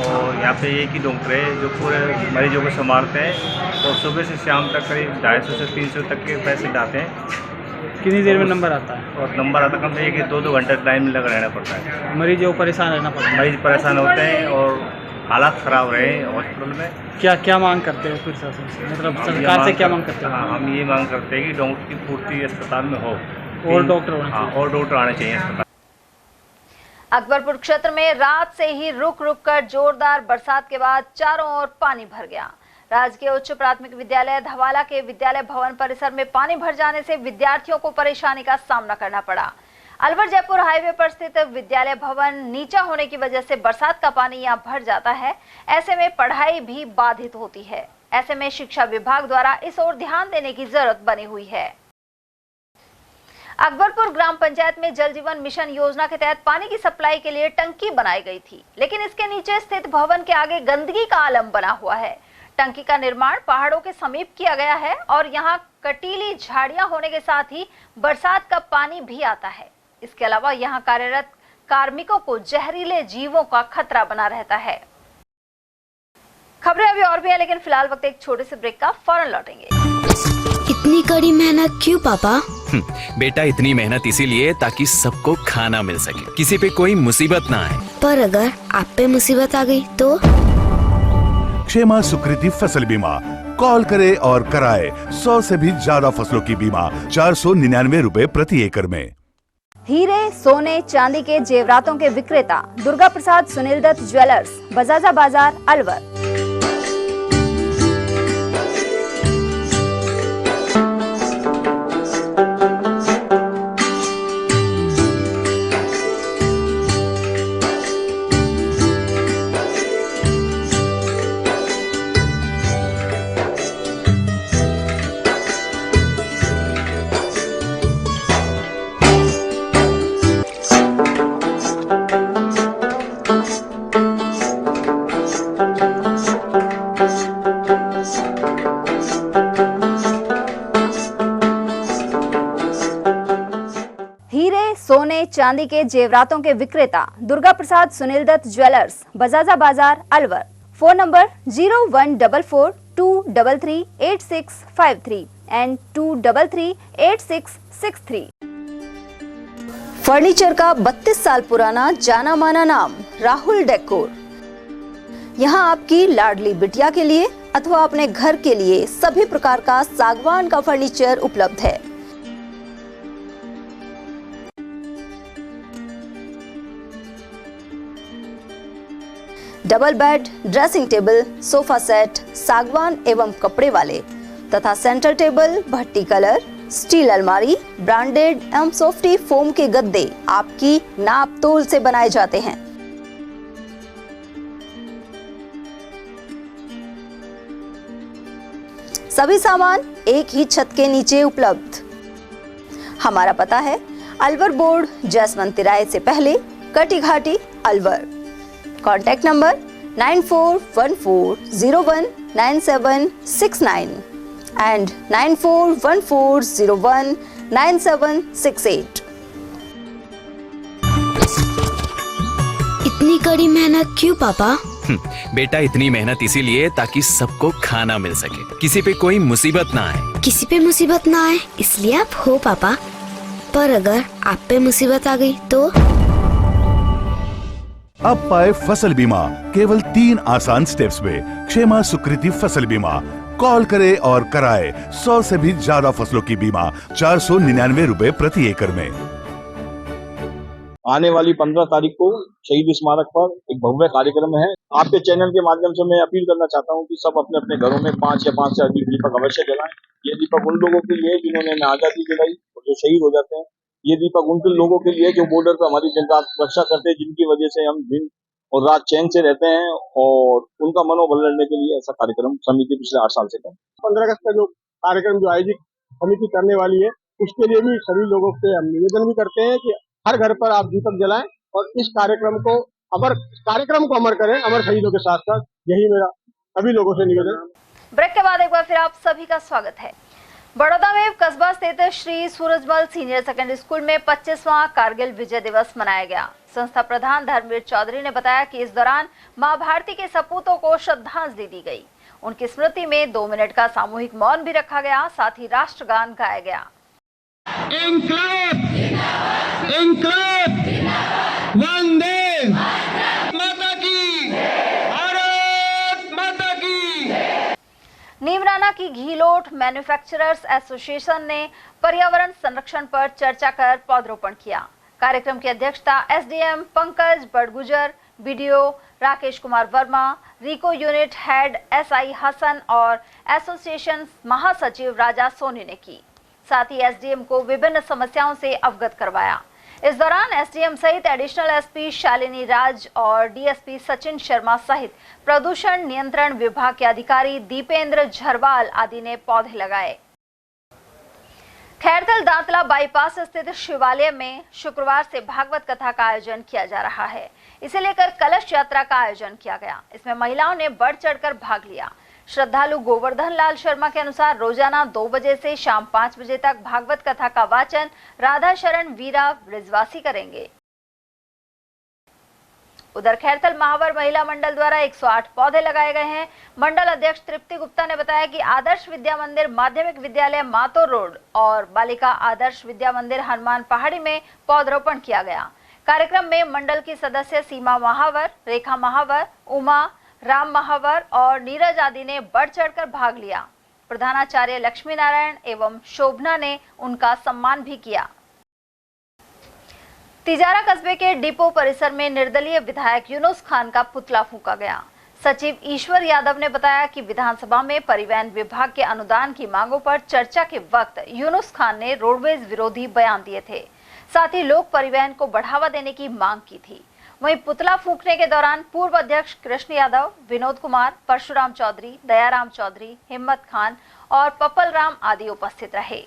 और यहाँ पे एक ही डॉक्टर है जो पूरे मरीजों को संभालते हैं, और सुबह से शाम तक करीब 250 से 300 तक के पैसे जाते हैं। कितनी देर में नंबर आता है? और नंबर आता कम से कम 2-2 घंटे लाइन में लगा रहना पड़ता है। मरीजों को परेशान रहना पड़ता है? मरीज परेशान होते हैं और हालात ख़राब रहे हॉस्पिटल में। क्या मांग करते हैं प्रशासन से, मतलब सरकार से क्या मांग करते हैं? हाँ, हम ये मांग करते हैं कि डॉक्टर की पूर्ति अस्पताल में हो, और डॉक्टर होने चाहिए। और डॉक्टर आने चाहिए अस्पताल। अकबरपुर क्षेत्र में रात से ही रुक रुक कर जोरदार बरसात के बाद चारों ओर पानी भर गया। राजकीय उच्च प्राथमिक विद्यालय धवाला के विद्यालय भवन परिसर में पानी भर जाने से विद्यार्थियों को परेशानी का सामना करना पड़ा। अलवर जयपुर हाईवे पर स्थित विद्यालय भवन नीचा होने की वजह से बरसात का पानी यहां भर जाता है। ऐसे में पढ़ाई भी बाधित होती है। ऐसे में शिक्षा विभाग द्वारा इस ओर ध्यान देने की जरूरत बनी हुई है। अकबरपुर ग्राम पंचायत में जल जीवन मिशन योजना के तहत पानी की सप्लाई के लिए टंकी बनाई गई थी, लेकिन इसके नीचे स्थित भवन के आगे गंदगी का आलम बना हुआ है। टंकी का निर्माण पहाड़ों के समीप किया गया है और यहाँ कटीली झाड़ियां होने के साथ ही बरसात का पानी भी आता है। इसके अलावा यहाँ कार्यरत कार्मिकों को जहरीले जीवों का खतरा बना रहता है। खबरें अभी और भी है, लेकिन फिलहाल वक्त एक छोटे से ब्रेक का, फौरन लौटेंगे। इतनी कड़ी मेहनत क्यों पापा? बेटा इतनी मेहनत इसीलिए ताकि सबको खाना मिल सके, किसी पे कोई मुसीबत ना आए। पर अगर आप पे मुसीबत आ गई तो? क्षेमा सुकृति फसल बीमा, कॉल करे और कराए 100 से भी ज्यादा फसलों की बीमा 499 रुपए प्रति एकड़ में। हीरे, सोने, चांदी के जेवरातों के विक्रेता दुर्गा प्रसाद सुनील दत्त ज्वेलर्स, बजाजा बाजार, अलवर। सोने चांदी के जेवरातों के विक्रेता दुर्गा प्रसाद सुनील दत्त ज्वेलर्स, बजाजा बाजार, Alwar. Phone number 0144233863 and 2338663। Furniture का 32 साल पुराना जाना माना नाम राहुल डेकोर। यहाँ आपकी लाडली बिटिया के लिए अथवा अपने घर के लिए सभी प्रकार का सागवान का फर्नीचर उपलब्ध है। Double bed, dressing table, sofa set सागवान एवं कपड़े वाले तथा सेंटर टेबल, भट्टी कलर, स्टील अलमारी, ब्रांडेड एवं सॉफ्टी फोम के गद्दे आपकी नाप तोल से बनाए जाते हैं। सभी सामान एक ही छत के नीचे उपलब्ध। हमारा पता है अलवर बोर्ड, जैसवंत तिराहे से पहले, कटी घाटी, अलवर। Contact number 9414019769 and 9414019768। इतनी कड़ी मेहनत क्यों पापा? बेटा इतनी मेहनत इसीलिए ताकि सबको खाना मिल सके, किसी पे कोई मुसीबत ना आए। किसी पे मुसीबत ना आए इसलिए आप हो पापा, पर अगर आप पे मुसीबत आ गई तो? अब पाए फसल बीमा केवल 3 आसान स्टेप्स में। क्षेमा सुकृति फसल बीमा, कॉल करे और कराए 100 से भी ज्यादा फसलों की बीमा 499 रुपए प्रति एकड़ में। आने वाली 15 तारीख को शहीद स्मारक पर एक भव्य कार्यक्रम है। आपके चैनल के माध्यम से मैं अपील करना चाहता हूं कि सब अपने अपने घरों में 5 या 5 से अधिक दीपक अवश्य जलाएं। ये दीपक उन लोगों के लिए जिन्होंने हमें आजादी दिलाई और जो शहीद हो जाते हैं। ये दीपक उन लोगों के लिए जो बॉर्डर पर हमारी जनता रक्षा करते हैं, जिनकी वजह से हम दिन और रात चैन से रहते हैं, और उनका मनोबल लड़ने के लिए ऐसा कार्यक्रम समिति पिछले 8 साल से कर 15 अगस्त का जो कार्यक्रम जो आयोजित समिति करने वाली है, उसके लिए भी सभी लोगों से हम निवेदन भी करते हैं कि हर घर पर आप दीपक जलाएं और इस कार्यक्रम को अमर करें, अमर शहीदों के साथ साथ। यही मेरा सभी लोगों से निवेदन। ब्रेक के बाद एक बार फिर आप सभी का स्वागत है। बड़ौदा में कस्बा स्थित Shri Surajmal senior secondary school में 25वां कारगिल विजय दिवस मनाया गया। संस्था प्रधान धर्मवीर चौधरी ने बताया कि इस दौरान मां भारती के सपूतों को श्रद्धांजलि दी गई। उनकी स्मृति में 2 मिनट का सामूहिक मौन भी रखा गया, साथ ही राष्ट्रगान गाया गया। वंदे माता की, भारत माता की। नीमराना की घीलोट मैन्युफैक्चरर्स एसोसिएशन ने पर्यावरण संरक्षण पर चर्चा कर पौधरोपण किया। कार्यक्रम की अध्यक्षता एसडीएम पंकज बड़गुजर, बीडीओ राकेश कुमार वर्मा, रिको यूनिट हेड एसआई हसन और एसोसिएशन महासचिव राजा सोनी ने की। साथ ही एसडीएम को विभिन्न समस्याओं से अवगत करवाया। इस दौरान एसडीएम सहित एडिशनल एसपी शालिनी राज और डीएसपी सचिन शर्मा सहित प्रदूषण नियंत्रण विभाग के अधिकारी दीपेंद्र झरवाल आदि ने पौधे लगाए। खैरथल दांतला बाईपास स्थित शिवालय में शुक्रवार से भागवत कथा का आयोजन किया जा रहा है। इसे लेकर कलश यात्रा का आयोजन किया गया। इसमें महिलाओं ने बढ़ चढ़कर भाग लिया। श्रद्धालु गोवर्धन लाल शर्मा के अनुसार रोजाना 2 बजे से शाम 5 बजे तक भागवत कथा का वाचन राधा शरण वीरा ब्रिजवासी करेंगे। उधर खैरथल महावर महिला मंडल द्वारा 108 पौधे लगाए गए हैं। मंडल अध्यक्ष तृप्ति गुप्ता ने बताया कि आदर्श विद्या मंदिर माध्यमिक विद्यालय मातो रोड और बालिका आदर्श विद्या मंदिर हनुमान पहाड़ी में पौधरोपण किया गया। कार्यक्रम में मंडल की सदस्य सीमा महावर, रेखा महावर, उमा, राम महावर और नीरज आदि ने बढ़ चढ़कर भाग लिया। प्रधानाचार्य लक्ष्मी नारायण एवं शोभना ने उनका सम्मान भी किया। तिजारा कस्बे के डिपो परिसर में निर्दलीय विधायक यूनुस खान का पुतला फूंका गया। सचिव ईश्वर यादव ने बताया कि विधानसभा में परिवहन विभाग के अनुदान की मांगों पर चर्चा के वक्त यूनुस खान ने रोडवेज विरोधी बयान दिए थे। साथ ही लोक परिवहन को बढ़ावा देने की मांग की थी। वहीं पुतला फूंकने के दौरान पूर्व अध्यक्ष कृष्ण यादव, विनोद कुमार, परशुराम चौधरी, दयाराम चौधरी, हिम्मत खान और पपल राम आदि उपस्थित रहे।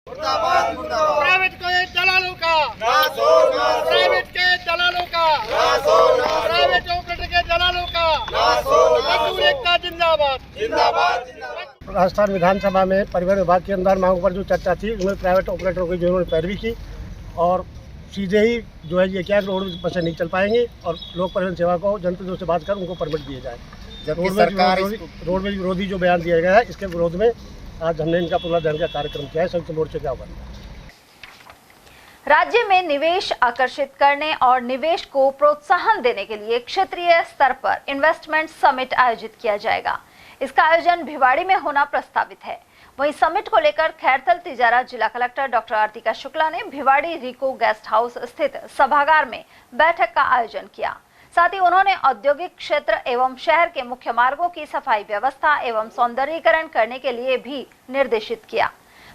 प्राइवेट के दलालों का नाश होगा, प्राइवेट के दलालों का नाश होगा, प्राइवेट ऑपरेटर के दलालों का नाश होगा। मजदूर एकता जिंदाबाद, जिंदाबाद, जिंदाबाद। राजस्थान विधानसभा में परिवहन विभाग के अनुदान मांगों पर जो चर्चा थी, उन्होंने प्राइवेट ऑपरेटरों की जिन्होंने पैरवी की और सीधे ही जो है ये क्या रोड बसें नहीं चल पाएंगे और लोक परिवहन सेवा को जनप्रतिनिधियों से बात कर उनको परमिट दिए जाए। रोडवेज विरोधी जो बयान दिया गया है, इसके विरोध में आज हमने इनका पुतला दहन का कार्यक्रम किया है संयुक्त मोर्चे के आह्वान। राज्य में निवेश आकर्षित करने और निवेश को प्रोत्साहन देने के लिए क्षेत्रीय स्तर पर इन्वेस्टमेंट समिट आयोजित किया जाएगा। इसका आयोजन भिवाड़ी में होना प्रस्तावित है। वहीं समिट को लेकर खैरथल तिजारा जिला कलेक्टर डॉक्टर आरतिका शुक्ला ने भिवाड़ी रिको गेस्ट हाउस स्थित सभागार में बैठक का आयोजन किया। साथ ही उन्होंने औद्योगिक क्षेत्र एवं शहर के मुख्य मार्गों की सफाई व्यवस्था एवं सौंदर्यीकरण करने के लिए भी निर्देशित किया।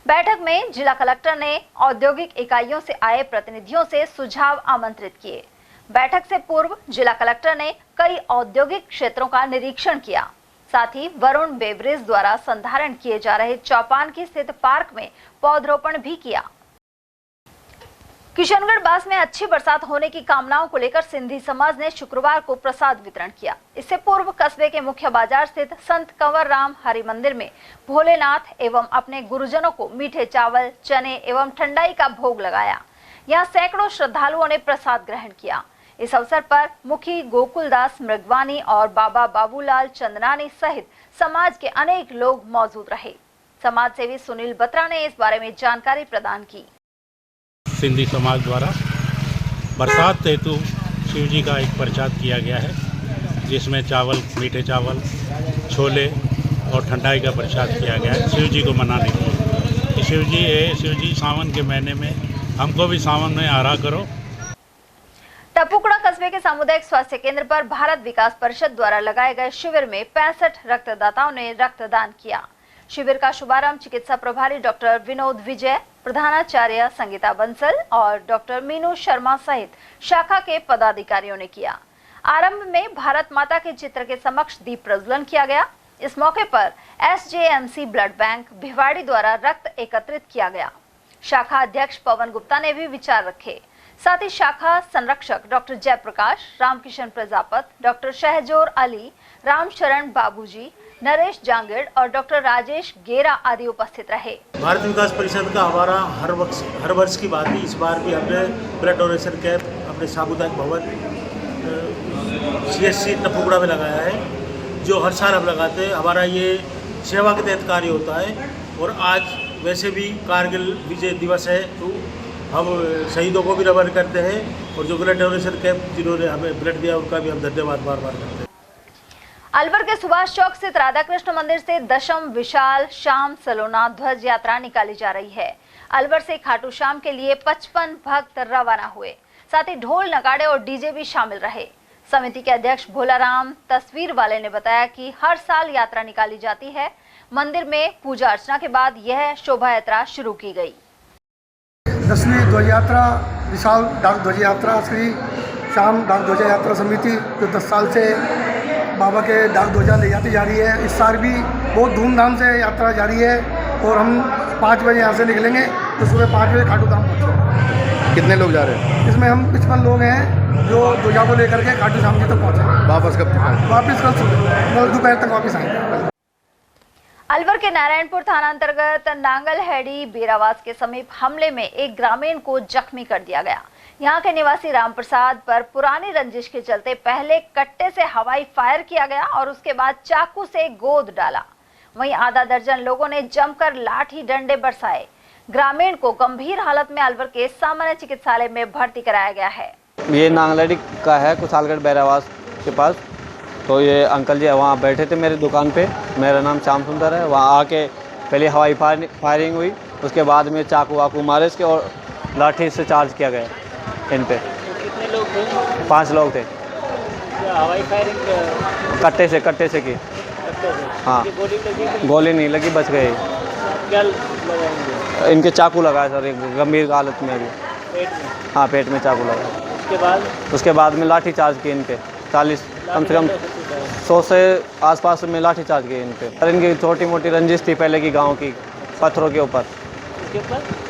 बैठक में जिला कलेक्टर ने औद्योगिक इकाइयों से आए प्रतिनिधियों से सुझाव आमंत्रित किए। बैठक से पूर्व जिला कलेक्टर ने कई औद्योगिक क्षेत्रों का निरीक्षण किया। साथ ही वरुण बेवरेज द्वारा संधारण किए जा रहे चौपान की स्थित पार्क में पौधरोपण भी किया। किशनगढ़ बास में अच्छी बरसात होने की कामनाओं को लेकर सिंधी समाज ने शुक्रवार को प्रसाद वितरण किया। इससे पूर्व कस्बे के मुख्य बाजार स्थित संत कंवर राम हरि मंदिर में भोलेनाथ एवं अपने गुरुजनों को मीठे चावल, चने एवं ठंडाई का भोग लगाया। यहाँ सैकड़ों श्रद्धालुओं ने प्रसाद ग्रहण किया। इस अवसर पर मुखी गोकुलदास मृगवानी और बाबा बाबूलाल चंदनानी सहित समाज के अनेक लोग मौजूद रहे। समाज सेवी सुनील बत्रा ने इस बारे में जानकारी प्रदान की। सिंधी समाज द्वारा बरसात हेतु शिव जी का एक प्रसाद किया गया है, जिसमें चावल, मीठे चावल, छोले और ठंडाई का प्रसाद किया गया है शिव जी को मनाने के लिए। शिव जी सावन के महीने में हमको भी सावन में आरा करो। टपुकड़ा कस्बे के सामुदायिक स्वास्थ्य केंद्र पर भारत विकास परिषद द्वारा लगाए गए शिविर में 65 रक्तदाताओं ने रक्तदान किया। शिविर का शुभारंभ चिकित्सा प्रभारी डॉक्टर विनोद विजय, प्रधानाचार्य संगीता बंसल और डॉक्टर मीनू शर्मा सहित शाखा के पदाधिकारियों ने किया। आरंभ में भारत माता के चित्र के समक्ष दीप प्रज्वलन किया गया। इस मौके पर SJMC ब्लड बैंक भिवाड़ी द्वारा रक्त एकत्रित किया गया। शाखा अध्यक्ष पवन गुप्ता ने भी विचार रखे। साथ ही शाखा संरक्षक डॉक्टर जयप्रकाश, रामकिशन प्रजापत, डॉक्टर शहजोर अली, रामशरण बाबूजी, नरेश जांगिड़ और डॉक्टर राजेश गेरा आदि उपस्थित रहे। भारत विकास परिषद का हमारा हर वर्ष की बात है। इस बार भी हमने ब्लड डोनेशन कैंप अपने सामुदायिक भवन CSC टपुकड़ा में लगाया है, जो हर साल हम लगाते हैं। हमारा ये सेवा के तहत कार्य होता है और आज वैसे भी कारगिल विजय दिवस है तो हम शहीदों को भी नमन करते हैं और जो ब्लड डोनेशन कैंप जिन्होंने हमें ब्लड दिया उनका भी हम धन्यवाद बार बार करते हैं। अलवर के सुभाष चौक स्थित राधा कृष्ण मंदिर से दशम विशाल शाम सलोना ध्वज यात्रा निकाली जा रही है। अलवर से खाटू श्याम के लिए 55 भक्त रवाना हुए। साथ ही ढोल, नगाड़े और डीजे भी शामिल रहे। समिति के अध्यक्ष भोलाराम तस्वीर वाले ने बताया कि हर साल यात्रा निकाली जाती है। मंदिर में पूजा अर्चना के बाद यह शोभा यात्रा शुरू की गई। 10वीं ध्वज यात्रा, विशाल डाक ध्वज यात्रा, श्री श्याम डाक ध्वज यात्रा समिति जो 10 साल से बाबा के डाक ध्वजा ले जाती जा रही है। इस साल भी बहुत धूमधाम से यात्रा जारी है और हम 5 बजे यहाँ से निकलेंगे तो सुबह 5 बजे खाटू धाम पहुँचेंगे। कितने लोग जा रहे हैं? इसमें हम 55 लोग हैं जो ध्वजा को लेकर के खाटू धाम जी तक पहुँचेंगे। वापस कब तक? वापस कल सुबह दोपहर तक वापस आएंगे। अलवर के नारायणपुर थाना अंतर्गत नांगलहेड़ी बीरावास के समीप हमले में एक ग्रामीण को जख्मी कर दिया गया। यहाँ के निवासी रामप्रसाद पर पुरानी रंजिश के चलते पहले कट्टे से हवाई फायर किया गया और उसके बाद चाकू से गोद डाला। वहीं आधा दर्जन लोगों ने जमकर लाठी डंडे बरसाए। ग्रामीण को गंभीर हालत में अलवर के सामान्य चिकित्सालय में भर्ती कराया गया है। ये नांगलहेड़ी का है, कुशालगढ़ बैरावास के पास। तो ये अंकल जी वहाँ बैठे थे मेरी दुकान पे। मेरा नाम श्याम सुंदर है। वहाँ आके पहले हवाई फायरिंग हुई, उसके बाद में चाकू वाकू मारे इसके और लाठी से चार्ज किया गया इन पे। कितने लोग थे? 5 लोग थे। हवाई फायरिंग कट्टे से की। हाँ, गोली लगी? गोली नहीं लगी, बच गए। क्या लगाएंगे? इनके चाकू लगा सर, एक गंभीर हालत में अभी। पेट में? हाँ, पेट में चाकू लगा। उसके बाद में लाठी चार्ज की इन पे। 40 कम से कम 100 से आसपास में लाठी चार्ज की इन पे। और इनकी छोटी मोटी रंजिश थी पहले की, गांव की, पत्थरों के ऊपर।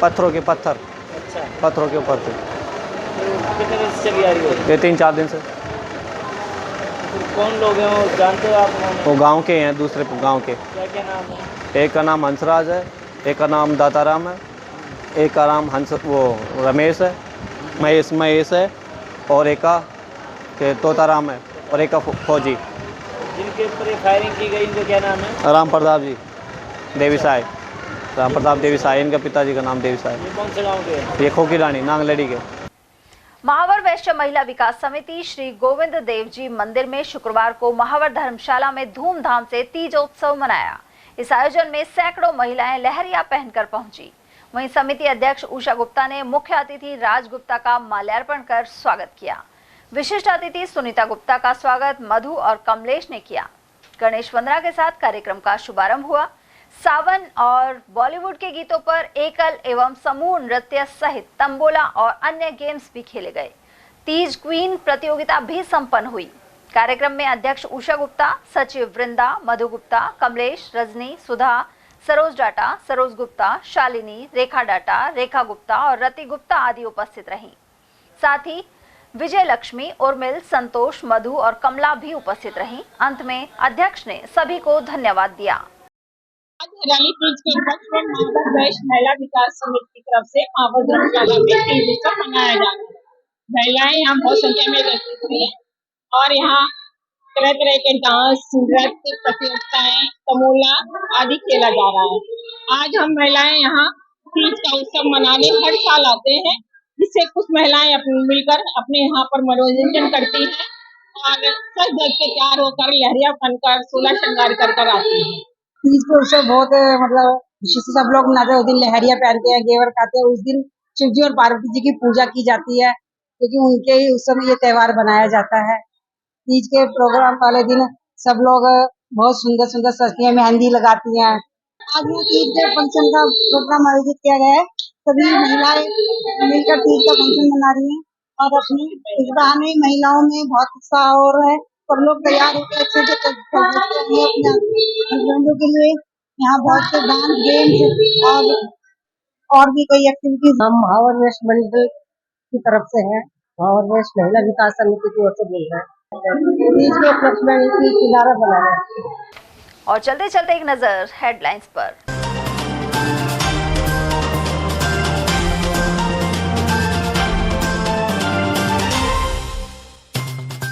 पत्थरों के पत्थर। अच्छा। पत्थरों के ऊपर थे। कितने दिन से चली आ रही है? ये 3-4 दिन से। कौन लोग हैं वो जानते हो आप? वो गांव के हैं, दूसरे गांव के। क्या नाम है? एक का नाम हंसराज है, एक का नाम दाताराम है, एक का नाम रमेश है, महेश है और एक का तोताराम है और एक का फौजी। जिनके ऊपर फायरिंग की गई इनका क्या नाम है? राम प्रताप जी देवीसाई, राम प्रताप देवीसाई। इनका पिताजी का नाम देवीसाई। ये कौन से गाँव के हैं? ये खोकी रानी नांगलहेड़ी के। महावर वैश्य महिला विकास समिति श्री गोविंद देव जी मंदिर में शुक्रवार को महावर धर्मशाला में धूमधाम से तीजोत्सव मनाया। इस आयोजन में सैकड़ों महिलाएं लहरिया पहनकर पहुंची। वहीं समिति अध्यक्ष उषा गुप्ता ने मुख्य अतिथि राज गुप्ता का माल्यार्पण कर स्वागत किया। विशिष्ट अतिथि सुनीता गुप्ता का स्वागत मधु और कमलेश ने किया। गणेश वंदना के साथ कार्यक्रम का शुभारंभ हुआ। सावन और बॉलीवुड के गीतों पर एकल एवं समूह नृत्य सहित तंबोला और अन्य गेम्स भी खेले गए। तीज क्वीन प्रतियोगिता भी संपन्न हुई। कार्यक्रम में अध्यक्ष उषा गुप्ता, सचिव वृंदा, मधु गुप्ता, कमलेश, रजनी, सुधा, सरोज डाटा, सरोज गुप्ता, शालिनी, रेखा डाटा, रेखा गुप्ता और रति गुप्ता आदि उपस्थित रहीं। साथ ही विजय लक्ष्मी, उर्मिल, संतोष, मधु और कमला भी उपस्थित रहीं। अंत में अध्यक्ष ने सभी को धन्यवाद दिया। आज हरियाली तीज के उपलक्ष्य में महावर वैश्य महिला विकास समिति की तरफ से महावर धर्मशाला में तीज उत्सव मनाया जा रहा है। महिलाएं यहाँ बहुत संख्या में उपस्थित हुई है और यहाँ तरह तरह के डांस, नृत्य प्रतियोगिताएं, तमोला आदि खेला जा रहा है। आज हम महिलाएं यहाँ तीज का उत्सव मनाने हर साल आते हैं, जिससे कुछ महिलाएं मिलकर अपने यहाँ पर मनोरंजन करती हैं और सज धज के तैयार होकर लहरिया बनकर सोलह श्रृंगार कर आती हैं। तीज का उत्सव बहुत विशेष सब लोग मनाते हैं। उस दिन लहरिया पहनते हैं, घेवर खाते हैं। उस दिन शिव जी और पार्वती जी की पूजा की जाती है क्योंकि उनके ही उस समय ये त्योहार बनाया जाता है। तीज के प्रोग्राम वाले दिन सब लोग बहुत सुंदर सुंदर सजती हैं, मेहंदी लगाती हैं। आज यहाँ तीज के फंक्शन का प्रोग्राम आयोजित किया गया है। सभी महिलाएं मिलकर तीज का फंक्शन मना रही हैं और अपनी इस बहाने महिलाओं में बहुत उत्साह और है। सब लोग तैयार होकर अच्छे से अपने हस्बैंडों के लिए यहाँ बहुत से डांस गेम्स और भी कई एक्टिविटीज हम भावर वेस्ट मंडल की तरफ से है। भावर वेस्ट महिला विकास समिति की ओर से बोल रहे हैं। तीज के उपलक्ष्य में तीज किनारा बना है। और चलते चलते एक नजर हेडलाइंस पर।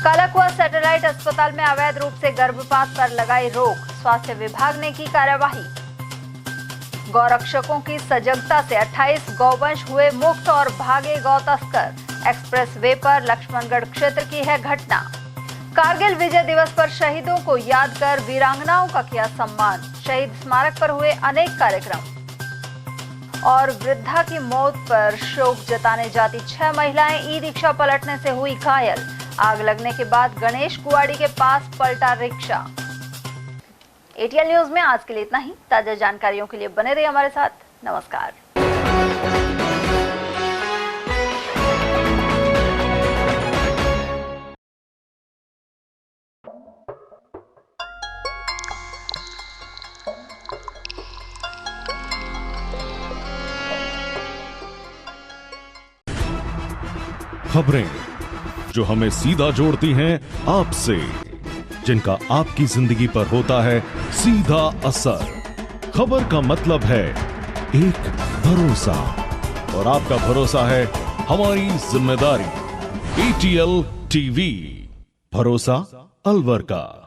कालाकुआ सैटेलाइट अस्पताल में अवैध रूप से गर्भपात पर लगाई रोक, स्वास्थ्य विभाग ने की कार्यवाही। गौरक्षकों की सजगता से 28 गौवंश हुए मुक्त और भागे गौ तस्कर। एक्सप्रेस वे पर लक्ष्मणगढ़ क्षेत्र की है घटना। कारगिल विजय दिवस पर शहीदों को याद कर वीरांगनाओं का किया सम्मान। शहीद स्मारक पर हुए अनेक कार्यक्रम। और वृद्धा की मौत पर शोक जताने जाती 6 महिलाएं ई रिक्शा पलटने से हुई घायल। आग लगने के बाद गणेश कुआड़ी के पास पलटा रिक्शा। एटीएल न्यूज में आज के लिए इतना ही। ताजा जानकारियों के लिए बने रहिए हमारे साथ। नमस्कार। खबरें जो हमें सीधा जोड़ती हैं आपसे, जिनका आपकी जिंदगी पर होता है सीधा असर। खबर का मतलब है एक भरोसा, और आपका भरोसा है हमारी जिम्मेदारी। एटीएल टीवी, भरोसा अलवर का।